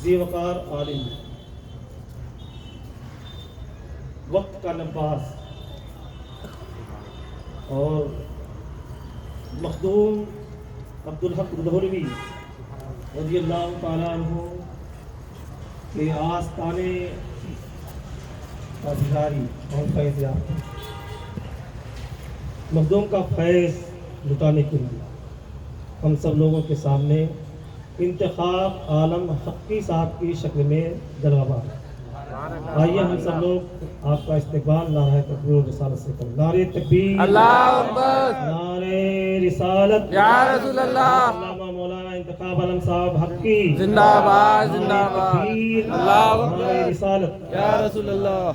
ذی وقار عالم، وقت کا نباز اور مخدوم عبدالحق دہلوی رضی اللہ تعالیٰ عنہ کے آستانے کا بھکاری اور فیض یافتہ مخدوم کا فیض لٹانے کے لیے ہم سب لوگوں کے سامنے انتخاب عالم حقی صاحب کی شکل میں جلوہ ہے۔ آئیے ہم سب لوگ آپ کا استقبال نعرہ تکبیر و رسالت سے کریں۔ نعرہ تکبیر، اللہ اکبر، نعرہ رسالت، یا رسول اللہ، علامہ مولانا انتخاب عالم صاحب حقی زندہ باد، زندہ باد، اللہ نعرہ اکبر، رسالت، یا رسول اللہ۔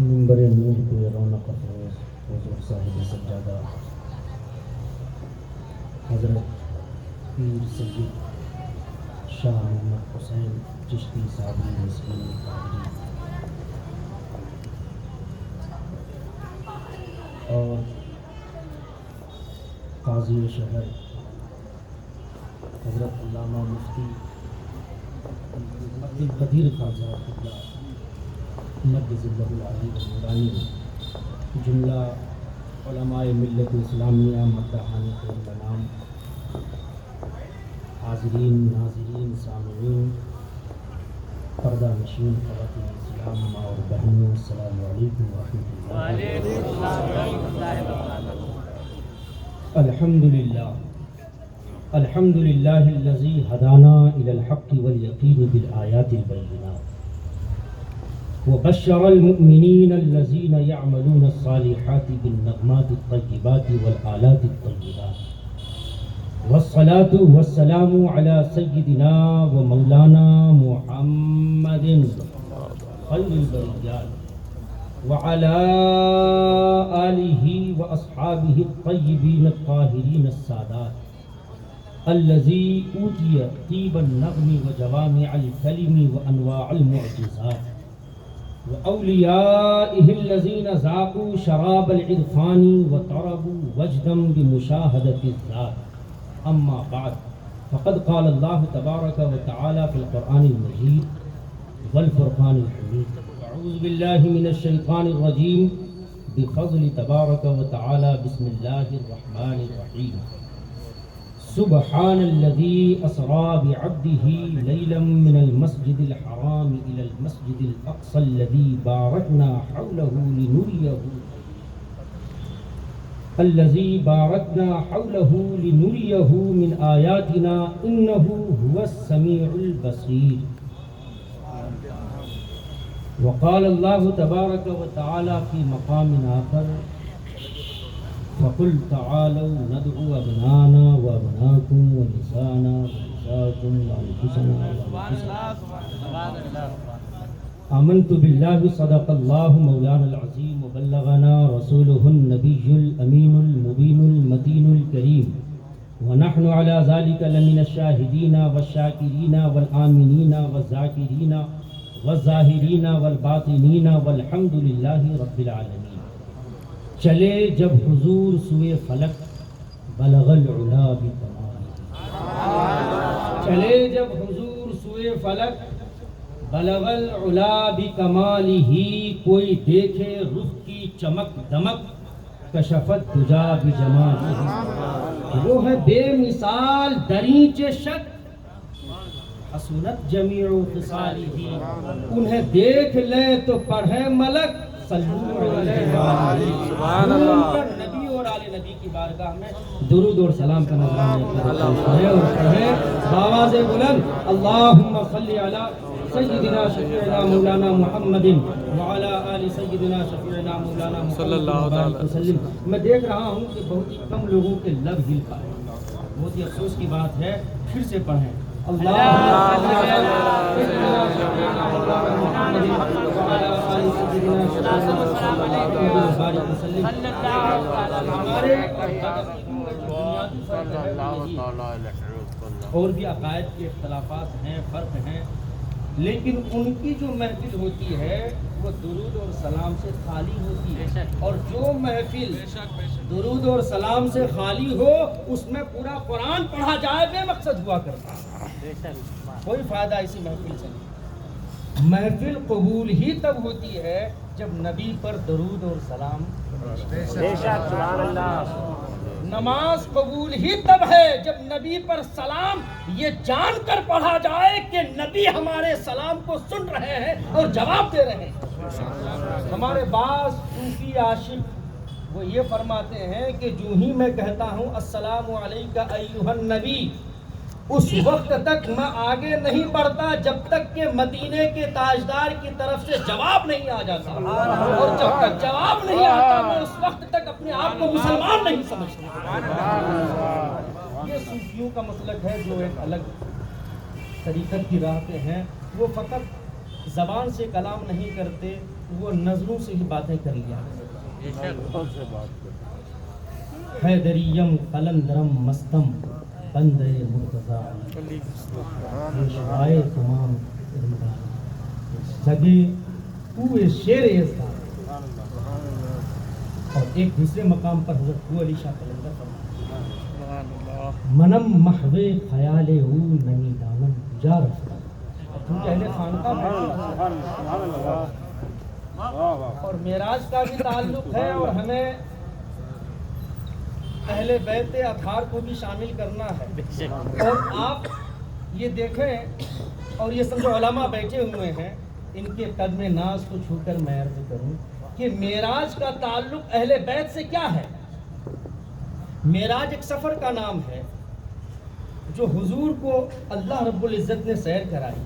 منبر نور کے رونق افروز حضور صاحب سجادہ حضرت پیر سید شاہ محمد حسین چشتی صاحب مسکین قادری اور قاضی شہر حضرت علامہ مفتی عبدالقدیر خان صاحب قبلہ مجلس اللہ العالی نورانی، جملہ علماء ملت اسلامیہ مداحان نام، حاضرین ناظرین سامعین، پردہ نشین خواتین اسلام ماں اور بہنوں، السلام علیکم ورحمۃ اللہ۔ الحمدللہ الحمدللہ الذی ہدانا الی الحق والیقین بالآیات البینات وبشر المؤمنین الذین یعملون الصالحات بالنغمات الطیبات والآلات الطیبات والصلاة والسلام علی سیدنا و مولانا محمد خیر البریات وعلی آلہ واصحابہ الطیبین الطاہرین السادات الذی اوتی طیب النغم وجوامع الکلم وانواع المعجزات وأوليائه الذين ذاقوا شراب العرفان وطربوا وجدا بمشاهدة الذات، أما بعد فقد قال الله تبارك وتعالى في القرآن المجيد والفرقان الحميد: أعوذ بالله من الشيطان الرجيم بفضل تبارك وتعالى بسم الله الرحمن الرحيم سبحان الذي أسرى بعبده ليلا من المسجد الحرام إلى المسجد الأقصى الذي باركنا حوله لنريه من آياتنا إنه هو السميع البصير. وقال الله تبارك وتعالى في مقام آخر: فقل تعالوا ندعو أبنانا وأبناكم ونسانا ونساءكم وأنفسنا آمنت بالله صدق الله مولانا العظيم وبلغنا رسوله النبي الأمين المبين المتين الكريم ونحن على ذلك لمن الشاهدين والشاكرين والآمنين والذاكرين والظاهرين والباطنين والحمد لله رب العالمين. چلے جب حضور سوئے فلک بلغ العلا بکمالہ، چلے جب حضور سوئے فلک بلغ العلا بکمالہ، کوئی دیکھے رخ کی چمک دمک کشفت دجا بجمالہ، وہ ہے بے مثال درینچ شک حسنت جمیع خصالہ، انہیں دیکھ لیں تو پڑھے ملک سبحان اللہ، نبی اور آل نبی کی بارگاہ میں درود اور سلام کا نذرانہ پڑھیں اور پڑھیں بآواز بلند: اللہم صلی علی سیدنا شفیعنا مولانا محمد وعلی آل سیدنا شفیعنا مولانا محمد وبارک وسلم۔ میں دیکھ رہا ہوں کہ بہت ہی کم لوگوں کے لب ہل پائے، بہت ہی افسوس کی بات ہے، پھر سے پڑھیں: اللہم صلی علی سیدنا شفیعنا مولانا محمد وعلی آل سیدنا اور بھی عقائد کے اختلافات ہیں، فرق ہیں، لیکن ان کی جو محفل ہوتی ہے وہ درود اور سلام سے خالی ہوتی ہے، اور جو محفل درود اور سلام سے خالی ہو اس میں پورا قرآن پڑھا جائے بے مقصد ہوا کرتا ہے، کوئی فائدہ اسی محفل سے نہیں۔ محفل قبول ہی تب ہوتی ہے جب نبی پر درود اور سلام، نماز قبول ہی تب ہے جب نبی پر سلام یہ جان کر پڑھا جائے کہ نبی ہمارے سلام کو سن رہے ہیں اور جواب دے رہے ہیں۔ ہمارے بعض صوفی عاشق وہ یہ فرماتے ہیں کہ جو ہی میں کہتا ہوں السلام علیکہ ایھا النبی، اس وقت تک میں آگے نہیں بڑھتا جب تک کہ مدینے کے تاجدار کی طرف سے جواب نہیں آ جاتا، اور جب تک جواب نہیں آتا میں اس وقت تک اپنے آپ کو مسلمان نہیں سمجھتا۔ یہ صوفیوں کا مسلک ہے جو ایک الگ طریقت کی راہ پہ ہیں، وہ فقط زبان سے کلام نہیں کرتے، وہ نظروں سے ہی باتیں کر لیا۔ حیدریم قلندرم مستم بندے مرتضی شائے تمام سگے کوئے شیر یزدان۔ اور ایک دوسرے مقام پر حضرت ابو علی شاہ قلندر فرماتے منم محوے خیال او نمی دانم جا رفتہ، کیونکہ اہل خانقاہ اور معراج کا بھی تعلق ہے، اور ہمیں اہل بیت اطہار کو بھی شامل کرنا ہے۔ اور آپ یہ دیکھیں اور یہ سمجھو علماء بیٹھے ہوئے ہیں، ان کے قدم ناز کو چھو کر میں عرض کروں کہ معراج کا تعلق اہل بیت سے کیا ہے۔ معراج ایک سفر کا نام ہے جو حضور کو اللہ رب العزت نے سیر کرائی،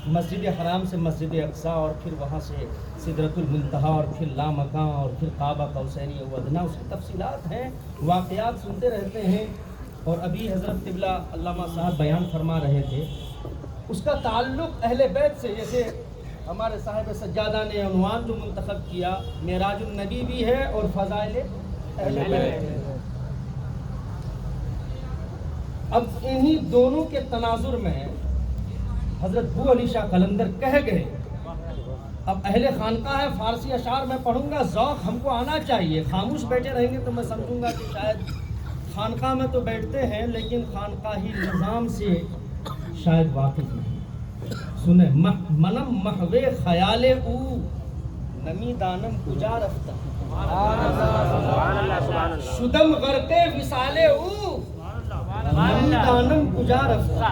مسجد حرام سے مسجد اقصیٰ، اور پھر وہاں سے سدرۃ المنتہا، اور پھر لامکاں، اور پھر کعبہ قوسین و ادنیٰ۔ اس کی تفصیلات ہیں، واقعات سنتے رہتے ہیں، اور ابھی حضرت قبلہ علامہ صاحب بیان فرما رہے تھے اس کا تعلق اہل بیت سے۔ جیسے ہمارے صاحب سجادہ نے عنوان جو منتخب کیا معراج النبی بھی ہے اور فضائل اہل بیت ہے۔ اب انہی دونوں کے تناظر میں حضرت ابو علی شاہ قلندر کہہ گئے، اب اہل خانقاہ ہے، فارسی اشعار میں پڑھوں گا، ذوق ہم کو آنا چاہیے، خاموش بیٹھے رہیں گے تو میں سمجھوں گا کہ شاید خانقاہ میں تو بیٹھتے ہیں لیکن خانقاہی نظام سے شاید واقف نہیں۔ سنیں منم محوے خیال او نمی دانم کجا رفتہ، شدم غرقے وصال او نمی دانم کجا رفتہ،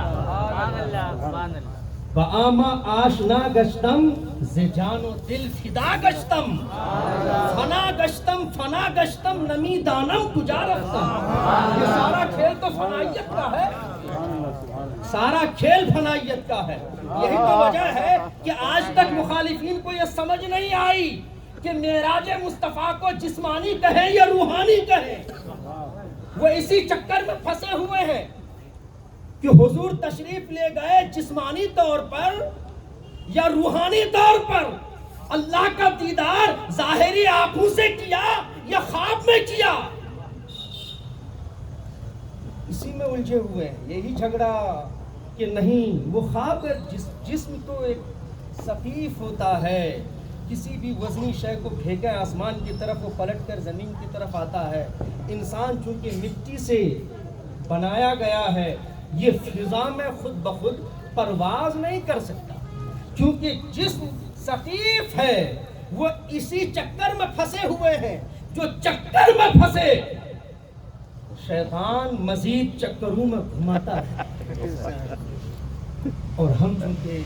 بآما آشنا گشتم ز جان و دل فدا گشتم، فنا گشتم نمی دانم کجا رفتم۔ یہ سارا کھیل تو فنائیت کا ہے، سارا کھیل فنائیت کا ہے۔ یہی تو وجہ ہے کہ آج تک مخالفین کو یہ سمجھ نہیں آئی کہ معراج مصطفیٰ کو جسمانی کہیں یا روحانی کہیں۔ وہ اسی چکر میں پھنسے ہوئے ہیں کہ حضور تشریف لے گئے جسمانی طور پر یا روحانی طور پر، اللہ کا دیدار ظاہری آنکھوں سے کیا یا خواب میں کیا، اسی میں الجھے ہوئے ہیں۔ یہی جھگڑا کہ نہیں وہ خواب، جسم تو ایک سقیف ہوتا ہے، کسی بھی وزنی شے کو پھینکے آسمان کی طرف وہ پلٹ کر زمین کی طرف آتا ہے۔ انسان چونکہ مٹی سے بنایا گیا ہے، یہ فضا میں خود بخود پرواز نہیں کر سکتا، کیونکہ جسم سقیف ہے۔ وہ اسی چکر میں پھنسے ہوئے ہیں، جو چکر میں پھنسے شیطان مزید چکروں میں گھماتا ہے۔ اور ہم چونکہ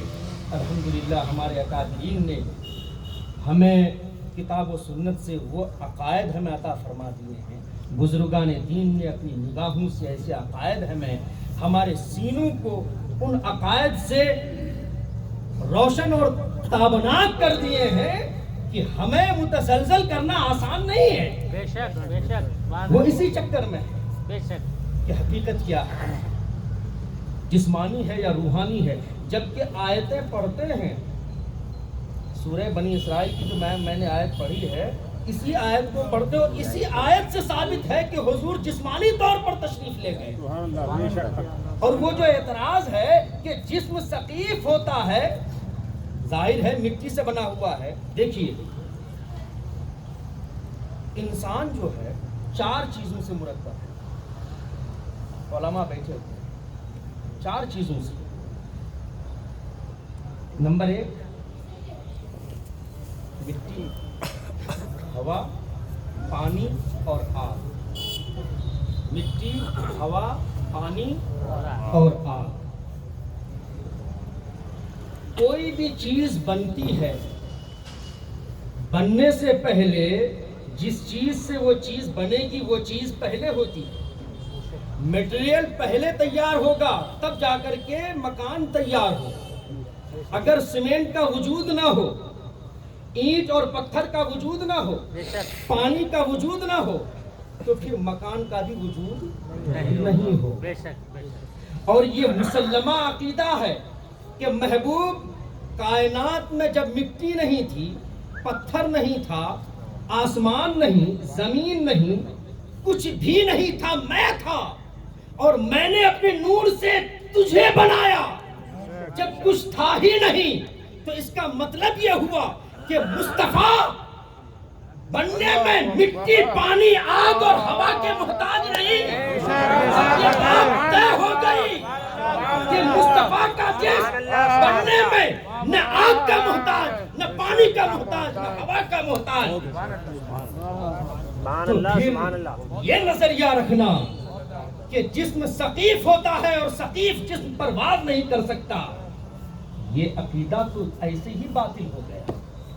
الحمدللہ ہمارے اکابرین نے ہمیں کتاب و سنت سے وہ عقائد ہمیں عطا فرما دیے ہیں، بزرگان دین نے اپنی نگاہوں سے ایسے عقائد ہمارے سینوں کو ان عقائد سے روشن اور تابناک کر دیے ہیں کہ ہمیں متزلزل کرنا آسان نہیں ہے۔ بے شک بے شک، وہ اسی چکر میں ہے بے شک کہ حقیقت کیا ہے، جسمانی ہے یا روحانی ہے۔ جبکہ آیتیں پڑھتے ہیں، سورہ بنی اسرائیل کی جو میں نے آیت پڑھی ہے اسی آیت کو پڑھتے اور اسی آیت سے ثابت ہے کہ حضور جسمانی طور پر تشریف لے گئے. اور وہ جو اعتراض ہے کہ جسم ثقیف ہوتا ہے، ظاہر ہے مٹی سے بنا ہوا ہے. دیکھیے انسان جو ہے 4 چیزوں سے مرکب ہے. علماء بیٹھے ہوتے ہیں 4 چیزوں سے. نمبر 1 مٹی، ہوا، پانی اور آگ. مٹی، ہوا، پانی اور آگ. کوئی بھی چیز بنتی ہے، بننے سے پہلے جس چیز سے وہ چیز بنے گی وہ چیز پہلے ہوتی ہے. میٹیریل پہلے تیار ہوگا تب جا کر کے مکان تیار ہو. اگر سیمنٹ کا وجود نہ ہو، اینٹ اور پتھر کا وجود نہ ہو، پانی کا وجود نہ ہو، تو پھر مکان کا بھی وجود نہیں ہو. اور یہ مسلمہ عقیدہ ہے کہ محبوب کائنات میں جب مٹی نہیں تھی، پتھر نہیں تھا، آسمان نہیں، زمین نہیں، کچھ بھی نہیں تھا، میں تھا اور میں نے اپنے نور سے تجھے بنایا. جب کچھ تھا ہی نہیں تو اس کا مطلب یہ ہوا کہ مصطفیٰ بننے میں مٹی، پانی، آگ اور ہوا کے محتاج نہیں. یہ بات طے ہو گئی کہ مصطفیٰ کا جسم بننے میں نہ آگ کا محتاج، نہ پانی کا محتاج، نہ ہوا کا محتاج. تو پھر یہ نظریہ رکھنا کہ جسم ثقیف ہوتا ہے اور ثقیف جسم پر وار نہیں کر سکتا، یہ عقیدہ تو ایسے ہی باطل ہو گیا.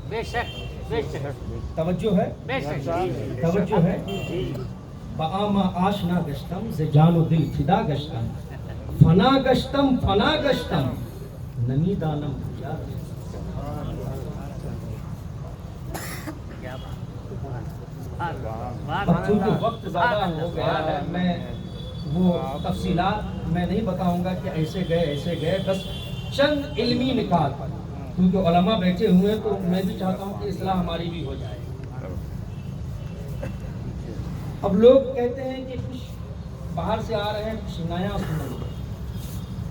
بے شک بے شک. توجہ ہے، بے شک. توجہ ہے. بآما آشنا گشتم ز جان و دل فدا گشتم، فنا گشتم فنا گشتم نمی دانم کجا. اب چونکہ وقت زیادہ ہو گیا ہے، میں وہ تفصیلات میں نہیں بتاؤں گا کہ ایسے گئے، بس چند علمی نکات، کیونکہ علماء بیٹھے ہوئے ہیں تو میں بھی چاہتا ہوں کہ اصلاح ہماری بھی ہو جائے. اب لوگ کہتے ہیں کہ کچھ باہر سے آ رہے ہیں، کچھ نیا سنیں.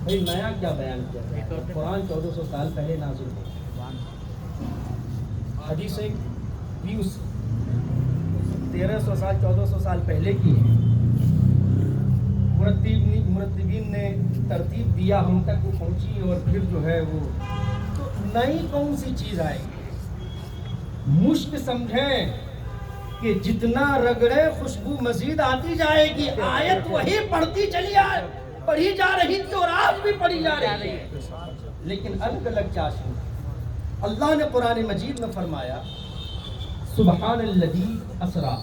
بھئی نیا کیا بیان کیا جائے؟ قرآن 1400 سال پہلے نازل ہوا، حدیثیں بھی اس 1300 سال 1400 سال پہلے کی ہے. مرتبین نے ترتیب دیا، ہم تک وہ پہنچی اور پھر جو ہے وہ تو نئی کون سی چیز آئے گی؟ مشک سمجھیں کہ جتنا رگڑے خوشبو مزید آتی جائے گی. آیت وہی پڑھی جا رہی تھی اور آج بھی پڑھی جا رہی ہے، لیکن الگ الگ چاشنی. اللہ نے قرآن مجید میں فرمایا سبحان الذی اسرا.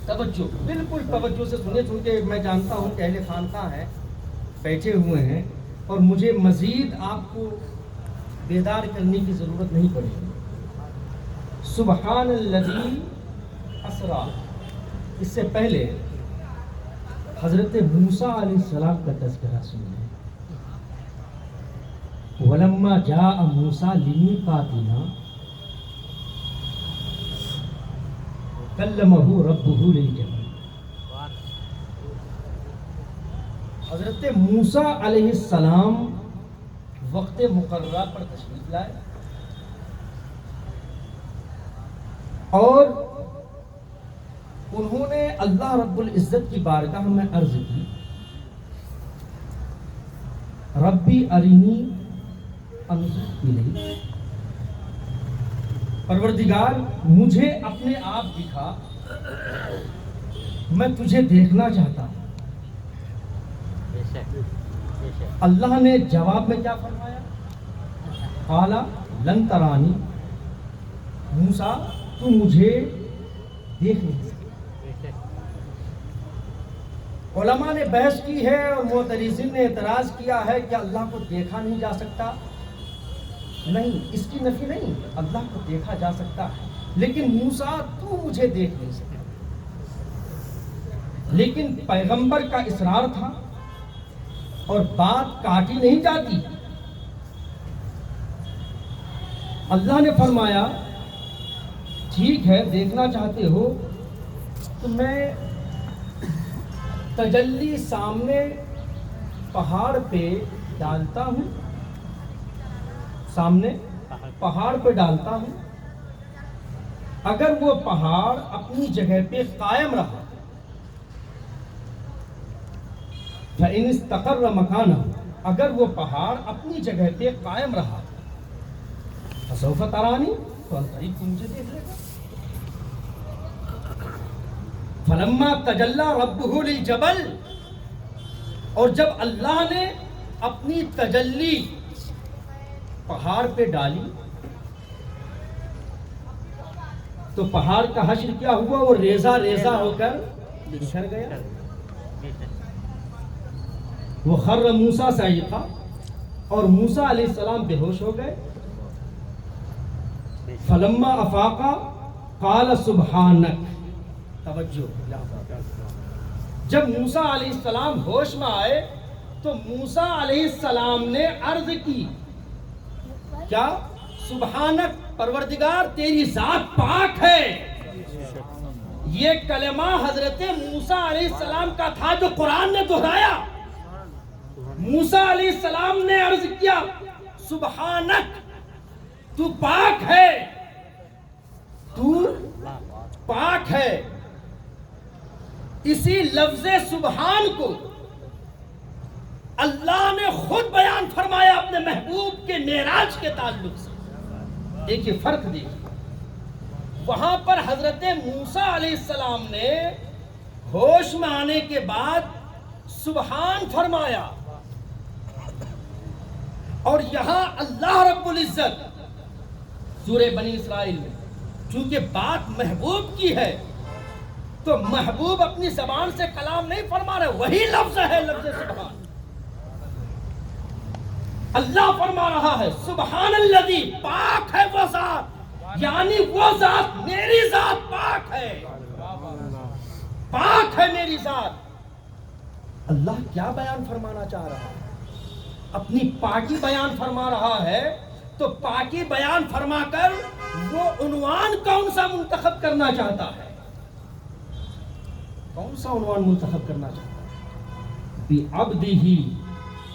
توجہ، بالکل توجہ سے سنے، چونکہ میں جانتا ہوں کہ اہل خانقاہ ہیں، بیٹھے ہوئے ہیں اور مجھے مزید آپ کو بیدار کرنے کی ضرورت نہیں پڑے گی. سبحان الذی اسرا، اس سے پہلے حضرت موسیٰ علیہ السلام کا تذکرہ سنیں. وَلَمَّا جَاءَ مُوسَىٰ لِمِيقَاتِنَا کَلَّمَهُ رَبُّهُ لِلْجَبَلِ. حضرت موسیٰ علیہ السلام وقت مقررہ پر تشریف لائے اور انہوں نے اللہ رب العزت کی بارگاہ میں عرض کی، ربی ارینی انظر الیک. پروردگار مجھے اپنے آپ دکھا، میں تجھے دیکھنا چاہتا ہوں. اللہ نے جواب میں کیا فرمایا؟ قال لن ترانی، موسیٰ تو مجھے دیکھ نہیں سکتا. علماء نے بحث کی ہے اور معترضین نے اعتراض کیا ہے کہ اللہ کو دیکھا نہیں جا سکتا. نہیں، اس کی نفی نہیں، اللہ کو دیکھا جا سکتا ہے، لیکن موسیٰ تو مجھے دیکھ نہیں سکتا. لیکن پیغمبر کا اصرار تھا اور بات کاٹی نہیں جاتی. اللہ نے فرمایا ٹھیک ہے دیکھنا چاہتے ہو تو میں تجلی سامنے پہاڑ پہ ڈالتا ہوں، سامنے پہاڑ پہ ڈالتا ہوں، اگر وہ پہاڑ اپنی جگہ پہ قائم رہا، فَإِنِ اسْتَقَرَّ مَكَانَهُ، اگر وہ پہاڑ اپنی جگہ پہ قائم رہا، فَسَوْفَ تَرَانِي، تو عنقریب تم مجھے دیکھ لے گا۔ فَلَمَّا تَجَلَّى رَبُّهُ لِلْجَبَلِ، اور جب اللہ نے اپنی تجلی پہاڑ پہ ڈالی تو پہاڑ کا حشر کیا ہوا؟ وہ ریزہ ریزہ ہو کر بکھر گیا۔ وہ خر موسیٰ صعیقا، اور موسیٰ علیہ السلام بے ہوش ہو گئے۔ فلما افاقا قال سبحانک، توجہ، جب موسیٰ علیہ السلام ہوش میں آئے تو موسیٰ علیہ السلام نے عرض کی، کیا؟ سبحانک، پروردگار تیری ذات پاک ہے۔ یہ کلمہ حضرت موسیٰ علیہ السلام کا تھا جو قرآن نے دہرایا۔ موسیٰ علیہ السلام نے عرض کیا سبحانک، تو پاک ہے، تو پاک ہے۔ اسی لفظ سبحان کو اللہ نے خود بیان فرمایا اپنے محبوب کے معراج کے تعلق سے۔ دیکھیے فرق دیکھیے، وہاں پر حضرت موسیٰ علیہ السلام نے ہوش میں آنے کے بعد سبحان فرمایا، اور یہاں اللہ رب العزت سورہ بنی اسرائیل میں چونکہ بات محبوب کی ہے تو محبوب اپنی زبان سے کلام نہیں فرما رہے، وہی لفظ ہے لفظ سبحان۔ اللہ فرما رہا ہے سبحان الذی، پاک ہے وہ ذات، یعنی وہ ذات، میری ذات پاک ہے، پاک ہے میری ذات۔ اللہ کیا بیان فرمانا چاہ رہا ہے؟ اپنی پاکی بیان فرما رہا ہے، تو پاکی بیان فرما کر وہ عنوان کون سا منتخب کرنا چاہتا ہے؟ کون سا عنوان منتخب کرنا چاہتا ہے؟ بِعَبْدِهِ،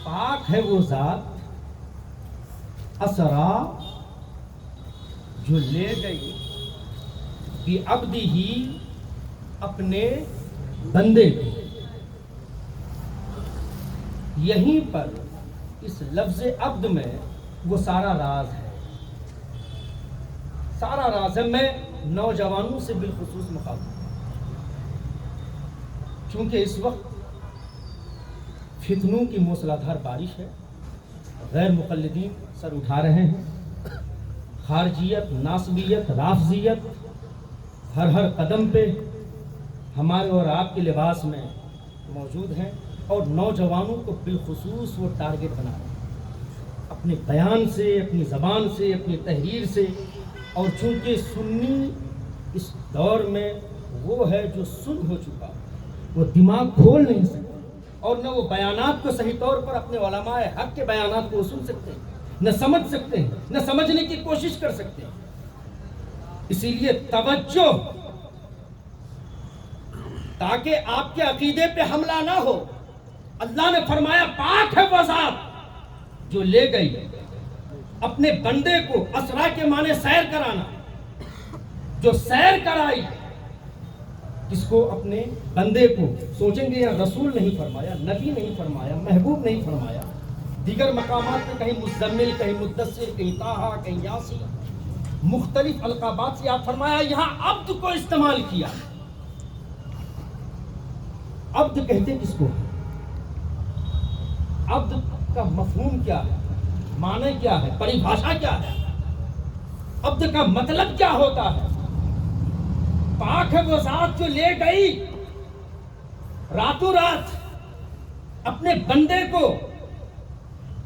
پاک ہے وہ ذات، اسرا، جو لے گئی، بِعَبْدِهِ، اپنے بندے کو۔ یہیں پر اس لفظ عبد میں وہ سارا راز ہے، سارا راز ہے۔ میں نوجوانوں سے بالخصوص مخاطب ہوں، چونکہ اس وقت فتنوں کی موسلادھار بارش ہے، غیر مقلدین سر اٹھا رہے ہیں، خارجیت، ناصبیت، رافضیت ہر قدم پہ ہمارے اور آپ کے لباس میں موجود ہیں، اور نوجوانوں کو بالخصوص وہ ٹارگٹ بنا رہے ہیں اپنے بیان سے، اپنی زبان سے، اپنی تحریر سے۔ اور چونکہ سنی اس دور میں وہ ہے جو سن ہو چکا، وہ دماغ کھول نہیں سکتا، اور نہ وہ بیانات کو صحیح طور پر اپنے علماء حق کے بیانات کو سن سکتے ہیں، نہ سمجھ سکتے ہیں، نہ سمجھنے کی کوشش کر سکتے ہیں۔ اسی لیے توجہ، تاکہ آپ کے عقیدے پہ حملہ نہ ہو۔ اللہ نے فرمایا پاک ہے وہ ذات جو لے گئی اپنے بندے کو، اسرا کے معنی سیر کرانا، جو سیر کرائی کس کو؟ اپنے بندے کو۔ سوچیں گے یہاں رسول نہیں فرمایا، نبی نہیں فرمایا، محبوب نہیں فرمایا، دیگر مقامات میں کہیں مزمل، کہیں مدثر، کہیں طٰہٰ، کہیں یاسین، مختلف القابات سے آپ فرمایا، یہاں عبد کو استعمال کیا۔ عبد کہتے کس کو؟ عبد کا مفہوم کیا ہے، معنی کیا ہے، پریبھاشا کیا ہے، عبد کا مطلب کیا ہوتا ہے؟ پاک ہے وہ ذات جو لے گئی راتوں رات اپنے بندے کو،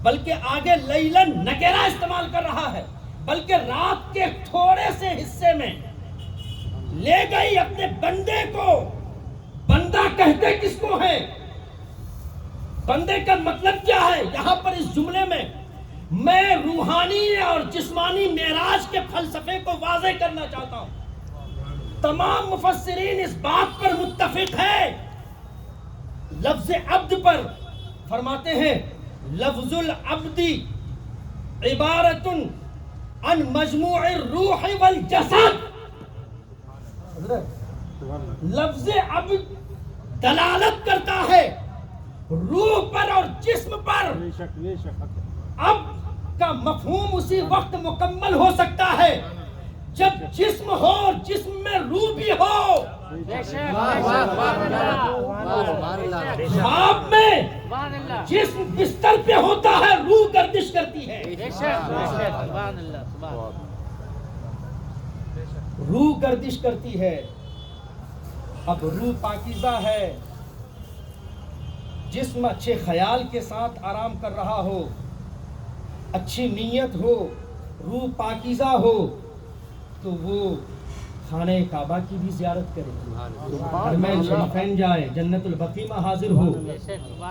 بلکہ آگے لیلن نکرہ استعمال کر رہا ہے، بلکہ رات کے تھوڑے سے حصے میں لے گئی اپنے بندے کو۔ بندہ کہتے کس کو ہے؟ بندے کا مطلب کیا ہے؟ یہاں پر اس جملے میں روحانی اور جسمانی معراج کے فلسفے کو واضح کرنا چاہتا ہوں۔ تمام مفسرین اس بات پر متفق ہے لفظ عبد پر، فرماتے ہیں لفظ العبد عبارت عن مجموع الروح والجسد. لفظ عبد دلالت کرتا ہے روح پر اور جسم پر. عبد کا مفہوم اسی وقت مکمل ہو سکتا ہے جب جسم ہو اور جسم میں روح بھی ہو. خواب میں جسم بستر پہ ہوتا ہے، روح گردش کرتی ہے. روح گردش کرتی ہے. اب روح پاکیزہ ہے، جسم اچھے خیال کے ساتھ آرام کر رہا ہو، اچھی نیت ہو، روح پاکیزہ ہو تو وہ خانہ کعبہ کی بھی زیارت کرے، حرمین شریفین جائے، جنت البقیع میں حاضر ہو،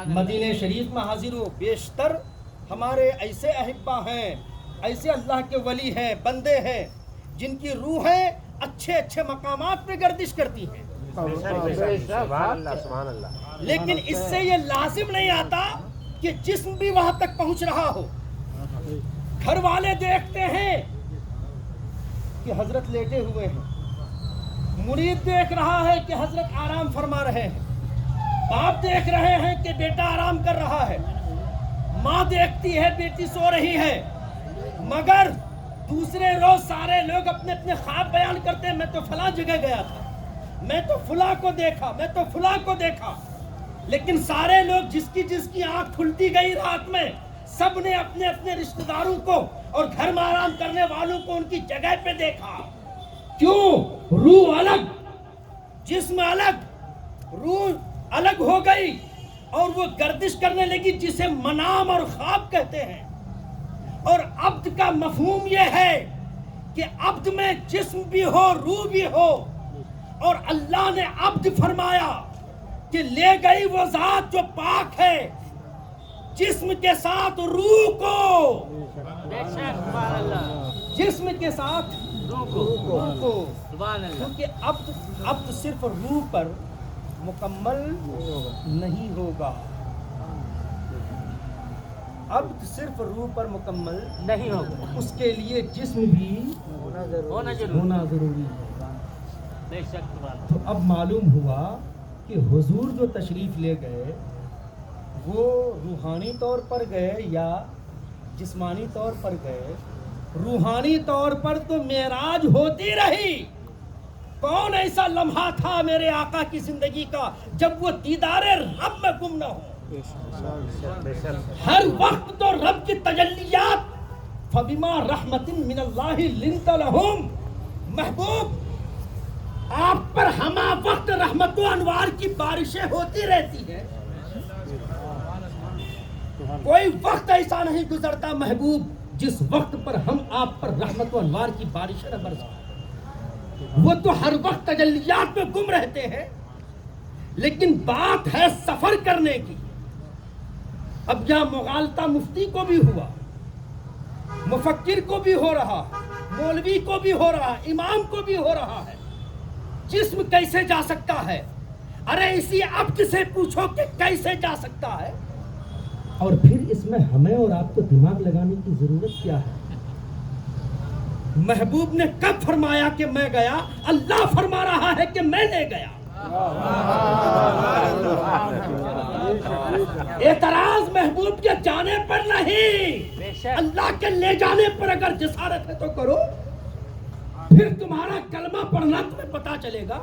مدینہ شریف میں حاضر ہو. بیشتر ہمارے ایسے احبہ ہیں، ایسے اللہ کے ولی ہیں، بندے ہیں جن کی روحیں اچھے اچھے مقامات پہ گردش کرتی ہیں، لیکن اس سے یہ لازم نہیں آتا کہ جسم بھی وہاں تک پہنچ رہا ہو. گھر والے دیکھتے ہیں کہ حضرت لیٹے ہوئے ہیں، مرید دیکھ رہا ہے کہ حضرت آرام فرما رہے ہیں، باپ دیکھ رہے ہیں کہ بیٹا آرام کر رہا ہے، ماں دیکھتی ہے بیٹی سو رہی ہے، مگر دوسرے روز سارے لوگ اپنے اپنے خواب بیان کرتے ہیں. میں تو فلاں جگہ گیا تھا، میں تو فلاں کو دیکھا، میں تو فلاں کو دیکھا. لیکن سارے لوگ جس کی آنکھ کھلتی گئی رات میں، سب نے اپنے اپنے رشتہ داروں کو اور گھر میں آرام کرنے والوں کو ان کی جگہ پہ دیکھا. کیوں؟ روح الگ، جسم الگ، روح الگ ہو گئی اور وہ گردش کرنے لگی جسے منام اور خواب کہتے ہیں. اور عبد کا مفہوم یہ ہے کہ عبد میں جسم بھی ہو، روح بھی ہو. اور اللہ نے عبد فرمایا کہ لے گئی وہ ذات جو پاک ہے جسم کے ساتھ روح کو، جسم کے ساتھ روح کو. کیونکہ عبد صرف روح پر مکمل نہیں ہوگا، عبد صرف روح پر مکمل نہیں ہوگا، اس کے لیے جسم بھی ہونا ضروری ہے. تو اب معلوم ہوا کہ حضور جو تشریف لے گئے وہ روحانی طور پر گئے یا جسمانی طور پر گئے. روحانی طور پر تو معراج ہوتی رہی. کون ایسا لمحہ تھا میرے آقا کی زندگی کا جب وہ دیدار رب میں گم نہ ہو؟ ہر وقت تو رب کی تجلیات. فبما رحمت من اللہ لنت لہم. محبوب آپ پر ہمہ وقت رحمت و انوار کی بارشیں ہوتی رہتی ہیں. کوئی وقت ایسا نہیں گزرتا محبوب جس وقت پر ہم آپ پر رحمت و انوار کی بارشیں نہ برسائیں. وہ تو ہر وقت تجلیات میں گم رہتے ہیں. لیکن بات ہے سفر کرنے کی. اب یہاں مغالطہ مفتی کو بھی ہوا، مفکر کو بھی ہو رہا، مولوی کو بھی ہو رہا، امام کو بھی ہو رہا ہے. جسم کیسے جا سکتا ہے؟ ارے اسی عبد سے پوچھو کہ کیسے جا سکتا ہے. اور پھر اس میں ہمیں اور آپ کو دماغ لگانے کی ضرورت کیا ہے؟ محبوب نے کب فرمایا کہ میں گیا؟ اللہ فرما رہا ہے کہ میں لے گیا. اعتراض محبوب کے جانے پر نہیں، اللہ کے لے جانے پر اگر جسارت ہے تو کرو. پھر تمہارا کلمہ پڑھنا تمہیں پتا چلے گا.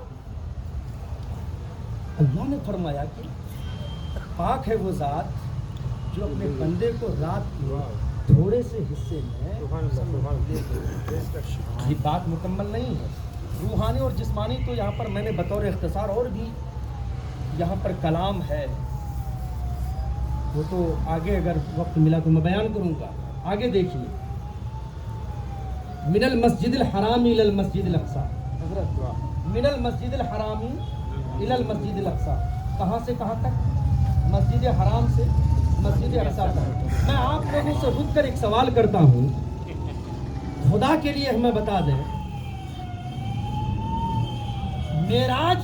اللہ نے فرمایا کہ پاک ہے وہ ذات جو اپنے بندے کو رات کے تھوڑے سے حصے میں. یہ بات مکمل نہیں ہے. روحانی اور جسمانی تو یہاں پر میں نے بطور اختصار اور بھی یہاں پر کلام ہے، وہ تو آگے اگر وقت ملا تو میں بیان کروں گا. آگے دیکھیے، من المسجد الحرام الى المسجد الاقصی. حضرت من المسجد الحرام الى المسجد الاقصی، کہاں سے کہاں تک؟ مسجد حرام سے مسجد اقصی تک. میں آپ لوگوں سے رک کر ایک سوال کرتا ہوں، خدا کے لیے ہمیں بتا دیں معراج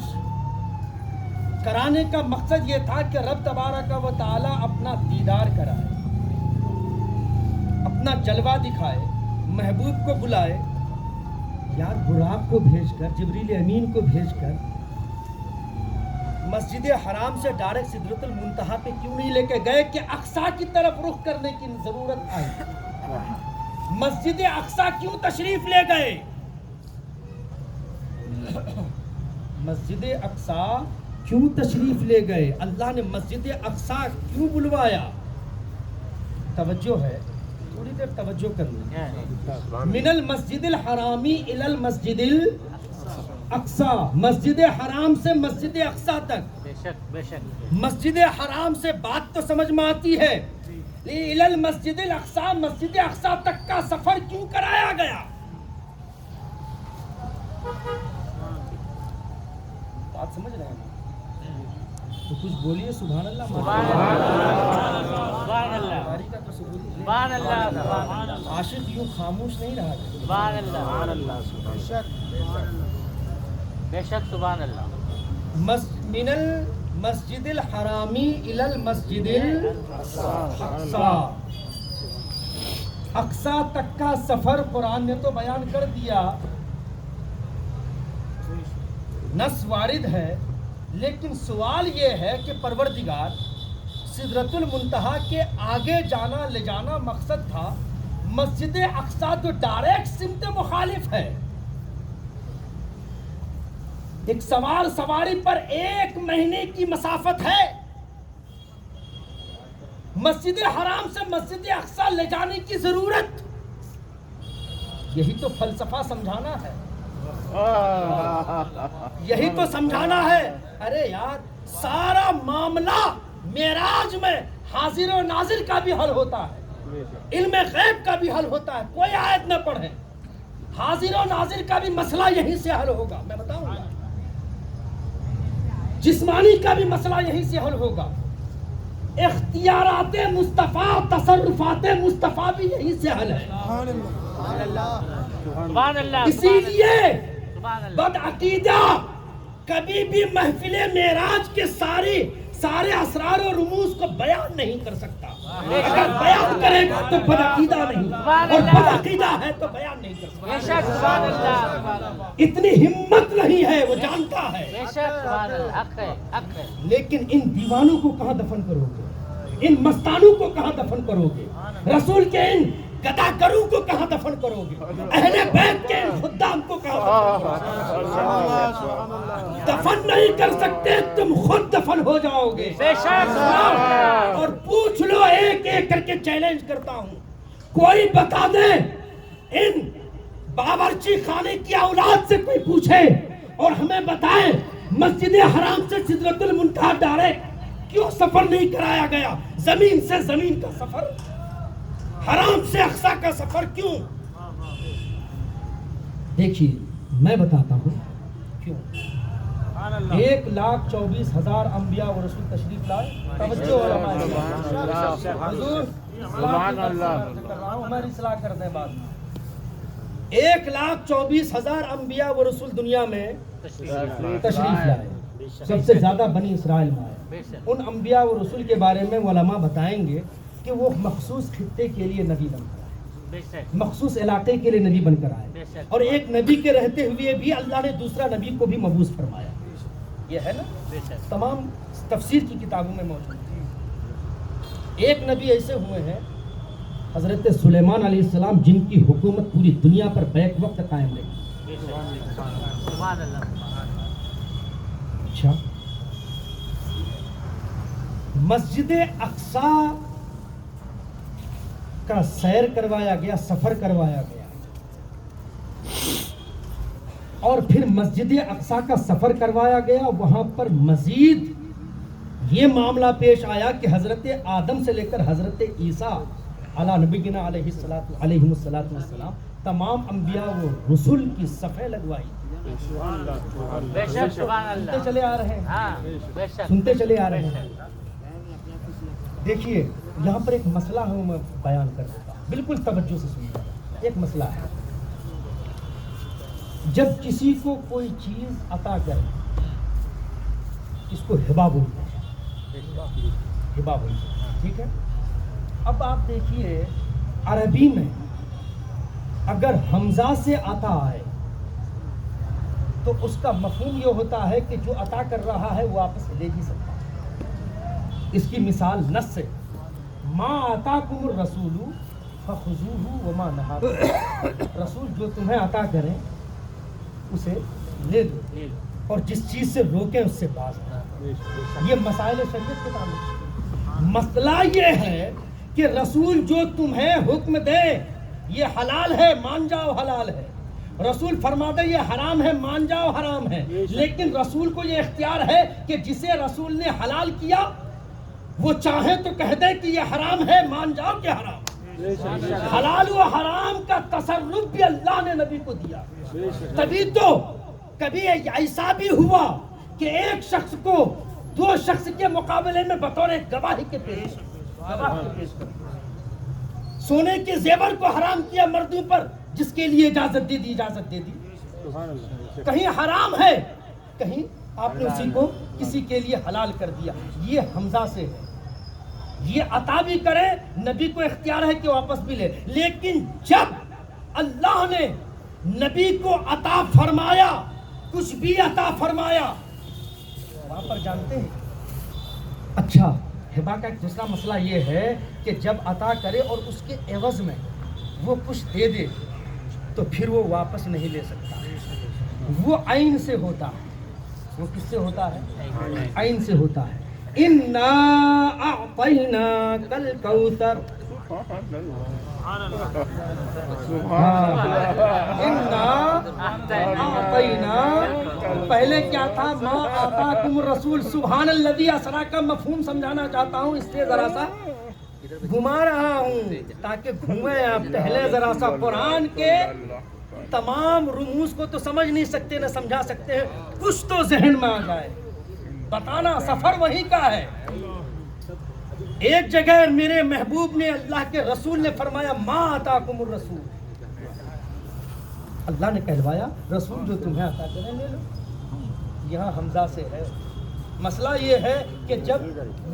کرانے کا مقصد یہ تھا کہ رب تبارک و تعالی اپنا دیدار کرائے، اپنا جلوہ دکھائے، محبوب کو بلائے. یار براق کو بھیج کر، جبریل امین کو بھیج کر مسجد حرام سے ڈائریکٹ سدرۃ المنتہا پہ کیوں نہیں لے کے گئے کہ اقصی کی طرف رخ کرنے کی ضرورت آئی؟ مسجد اقصی کیوں تشریف لے گئے؟ مسجد اقصی کیوں تشریف لے گئے؟ اللہ نے مسجد اقصی کیوں بلوایا؟ توجہ ہے، تھوڑی دیر توجہ کرنا. من المسجد الحرامی الی المسجد الاقصی، مسجد حرام سے مسجد اقصی تک. بے شک بے شک. مسجد حرام سے بات تو سمجھ میں آتی ہے، الی المسجد الاقصی، مسجد اقصی تک کا سفر کیوں کرایا گیا؟ بات سمجھ رہے ہیں تو کچھ بولیے. سبحان اللہ. سبحان اللہ سبحان اللہ. عاشق یوں خاموش نہیں رہا. سبحان اللہ بے شک. سبحان اللہ. من المسجد الحرامی الی المسجد الاقصی، اقصی تک کا سفر قرآن نے تو بیان کر دیا، نص وارد ہے. لیکن سوال یہ ہے کہ پروردگار سدرۃ المنتہا کے آگے جانا لے جانا مقصد تھا، مسجد اقصی تو ڈائریکٹ سمت مخالف ہے. ایک سوار سواری پر 1 مہینے کی مسافت ہے. مسجد حرام سے مسجد اقصی لے جانے کی ضرورت، یہی تو فلسفہ سمجھانا ہے، یہی تو سمجھانا ہے. ارے یار سارا معاملہ معراج میں حاضر و ناظر کا بھی حل ہوتا ہے، علم غیب کا بھی حل ہوتا ہے. کوئی آیت نہ پڑھیں، حاضر و ناظر کا بھی مسئلہ یہیں سے حل ہوگا. میں بتاؤں گا، جسمانی کا بھی مسئلہ یہیں سے حل ہوگا. اختیارات مصطفیٰ، تصرفات مصطفیٰ بھی یہیں سے حل ہے. سبحان اللہ. اسی لیے سبحان اللہ. بد عقیدہ کبھی بھی محفل معراج کے سارے اسرار و رموز کو بیان نہیں کر سکتا. اگر بیان کرے گا تو بد عقیدہ نہیں، اور بد عقیدہ ہے تو بیان نہیں کر بے سکتا. شک. سبحان اللہ. اتنی ہمت نہیں ہے، وہ جانتا ہے. بے شک. سبحان اللہ. حق ہے حق ہے. لیکن ان دیوانوں کو کہاں دفن کرو گے؟ ان مستانوں کو کہاں دفن کرو گے؟ رسول کے ان گداگروں کو کہاں دفن کرو گے؟ اہل بیت کے ان خدام کو کہاں دفن کرو گے؟ دفن نہیں کر سکتے، تم خود دفن ہو جاؤ گے. بے شک. اور پوچھ لو، ایک ایک کر کے چیلنج کرتا ہوں، کوئی بتا دے ان باورچی خانے کی اولاد سے کوئی پوچھے اور ہمیں بتائے مسجد حرام سے سدرۃ المنتہا ڈائریکٹ کیوں سفر نہیں کرایا گیا؟ زمین سے زمین کا سفر، حرام سے اقصی کا سفر کیوں؟ دیکھیے میں بتاتا ہوں کیوں. 1,24,000 انبیاء و رسول تشریف لائے. توجہ علماء حضور سبحان اللہ. ہماری اصلاح کر دیں بعد میں. 1,24,000 انبیاء و رسول دنیا میں تشریف لائے. سب سے زیادہ بنی اسرائیل میں آئے. ان انبیاء و رسول کے بارے میں علماء بتائیں گے کہ وہ مخصوص خطے کے لیے نبی بن کر آئے، مخصوص علاقے کے لیے نبی بن کر آئے، اور ایک نبی کے رہتے ہوئے بھی اللہ نے دوسرا نبی کو بھی مبعوث فرمایا. یہ ہے نا، تمام تفسیر کی کتابوں میں موجود ہے. ایک نبی ایسے ہوئے ہیں حضرت سلیمان علیہ السلام، جن کی حکومت پوری دنیا پر بیک وقت قائم رہی. سبحان اللہ. اچھا، مسجد اقصی کا سیر کروایا گیا، سفر کروایا گیا، اور پھر مسجد اقصی کا سفر کروایا گیا. وہاں پر مزید یہ معاملہ پیش آیا کہ حضرت آدم سے لے کر حضرت عیسیٰ علی نبینا علیہ السلام تمام انبیاء و رسول کی صفحے لگوائی. بے شک. سبحان اللہ. سنتے چلے آ رہے ہیں، ہاں بے شک. سنتے چلے آ رہے ہیں. دیکھیے یہاں پر ایک مسئلہ ہے، میں بیان کر دیتا ہوں، بالکل توجہ سے سنیے. ایک مسئلہ ہے، جب کسی کو کوئی چیز عطا کرے اس کو ہبہ بولتے ہیں، ہبہ بولتے ہیں، ٹھیک ہے؟ اب آپ دیکھیے عربی میں اگر حمزہ سے عطا آئے تو اس کا مفہوم یہ ہوتا ہے کہ جو عطا کر رہا ہے وہ واپس لے بھی سکتا ہے۔ اس کی مثال نص سے ما آتاکم الرسول فخذوہ وما نہاکم، رسول جو تمہیں عطا کریں اسے لے لو اور جس چیز سے روکیں اس سے باز رہو۔ یہ مسائل شریعت کے تعلق، مسئلہ یہ ہے کہ رسول جو تمہیں حکم دے یہ حلال ہے مان جاؤ حلال ہے، رسول فرما دے یہ حرام ہے مان جاؤ حرام ہے، لیکن رسول کو یہ اختیار ہے کہ جسے رسول نے حلال کیا وہ چاہے تو کہہ دے کہ یہ حرام ہے مان جاؤ کہ حرام۔ حلال و حرام کا تصرف بھی اللہ نے نبی کو دیا، تبھی تو کبھی ایسا بھی ہوا کہ ایک شخص کو دو شخص کے مقابلے میں بطور گواہی کے پیش کر سونے کے زیور کو حرام کیا مردوں پر، جس کے لیے اجازت دے دی۔ کہیں حرام ہے کہیں آپ نے اسی کو کسی کے لیے حلال کر دیا۔ یہ حمزہ سے ہے، یہ عطا بھی کرے نبی کو اختیار ہے کہ واپس بھی لے، لیکن جب اللہ نے نبی کو عطا فرمایا کچھ بھی عطا فرمایا وہاں پر جانتے ہیں۔ اچھا ہبہ کا ایک دوسرا مسئلہ یہ ہے کہ جب عطا کرے اور اس کے عوض میں وہ کچھ دے دے تو پھر وہ واپس نہیں لے سکتا، وہ عین سے ہوتا ہے۔ وہ کس سے ہوتا ہے؟ عین سے ہوتا ہے۔ اِنَّا أَعْطَيْنَاكَ الْكَوْثَرَ، پہلے کیا تھا؟ ما آتاکم الرسول، سبحان الذی اسریٰ کا مفہوم سمجھانا چاہتا ہوں، اس لیے ذرا سا گھما رہا ہوں تاکہ گھومیں آپ۔ پہلے ذرا سا قرآن کے تمام رموز کو تو سمجھ نہیں سکتے نہ سمجھا سکتے ہیں، کچھ تو ذہن میں آ جائے، بتانا سفر وہی کا ہے۔ ایک جگہ میرے محبوب نے، اللہ کے رسول نے فرمایا ما آتاکم الرسول، اللہ نے کہلوایا رسول جو تمہیں عطا کرے لے لو۔ یہاں حمزہ سے ہے۔ مسئلہ یہ ہے کہ جب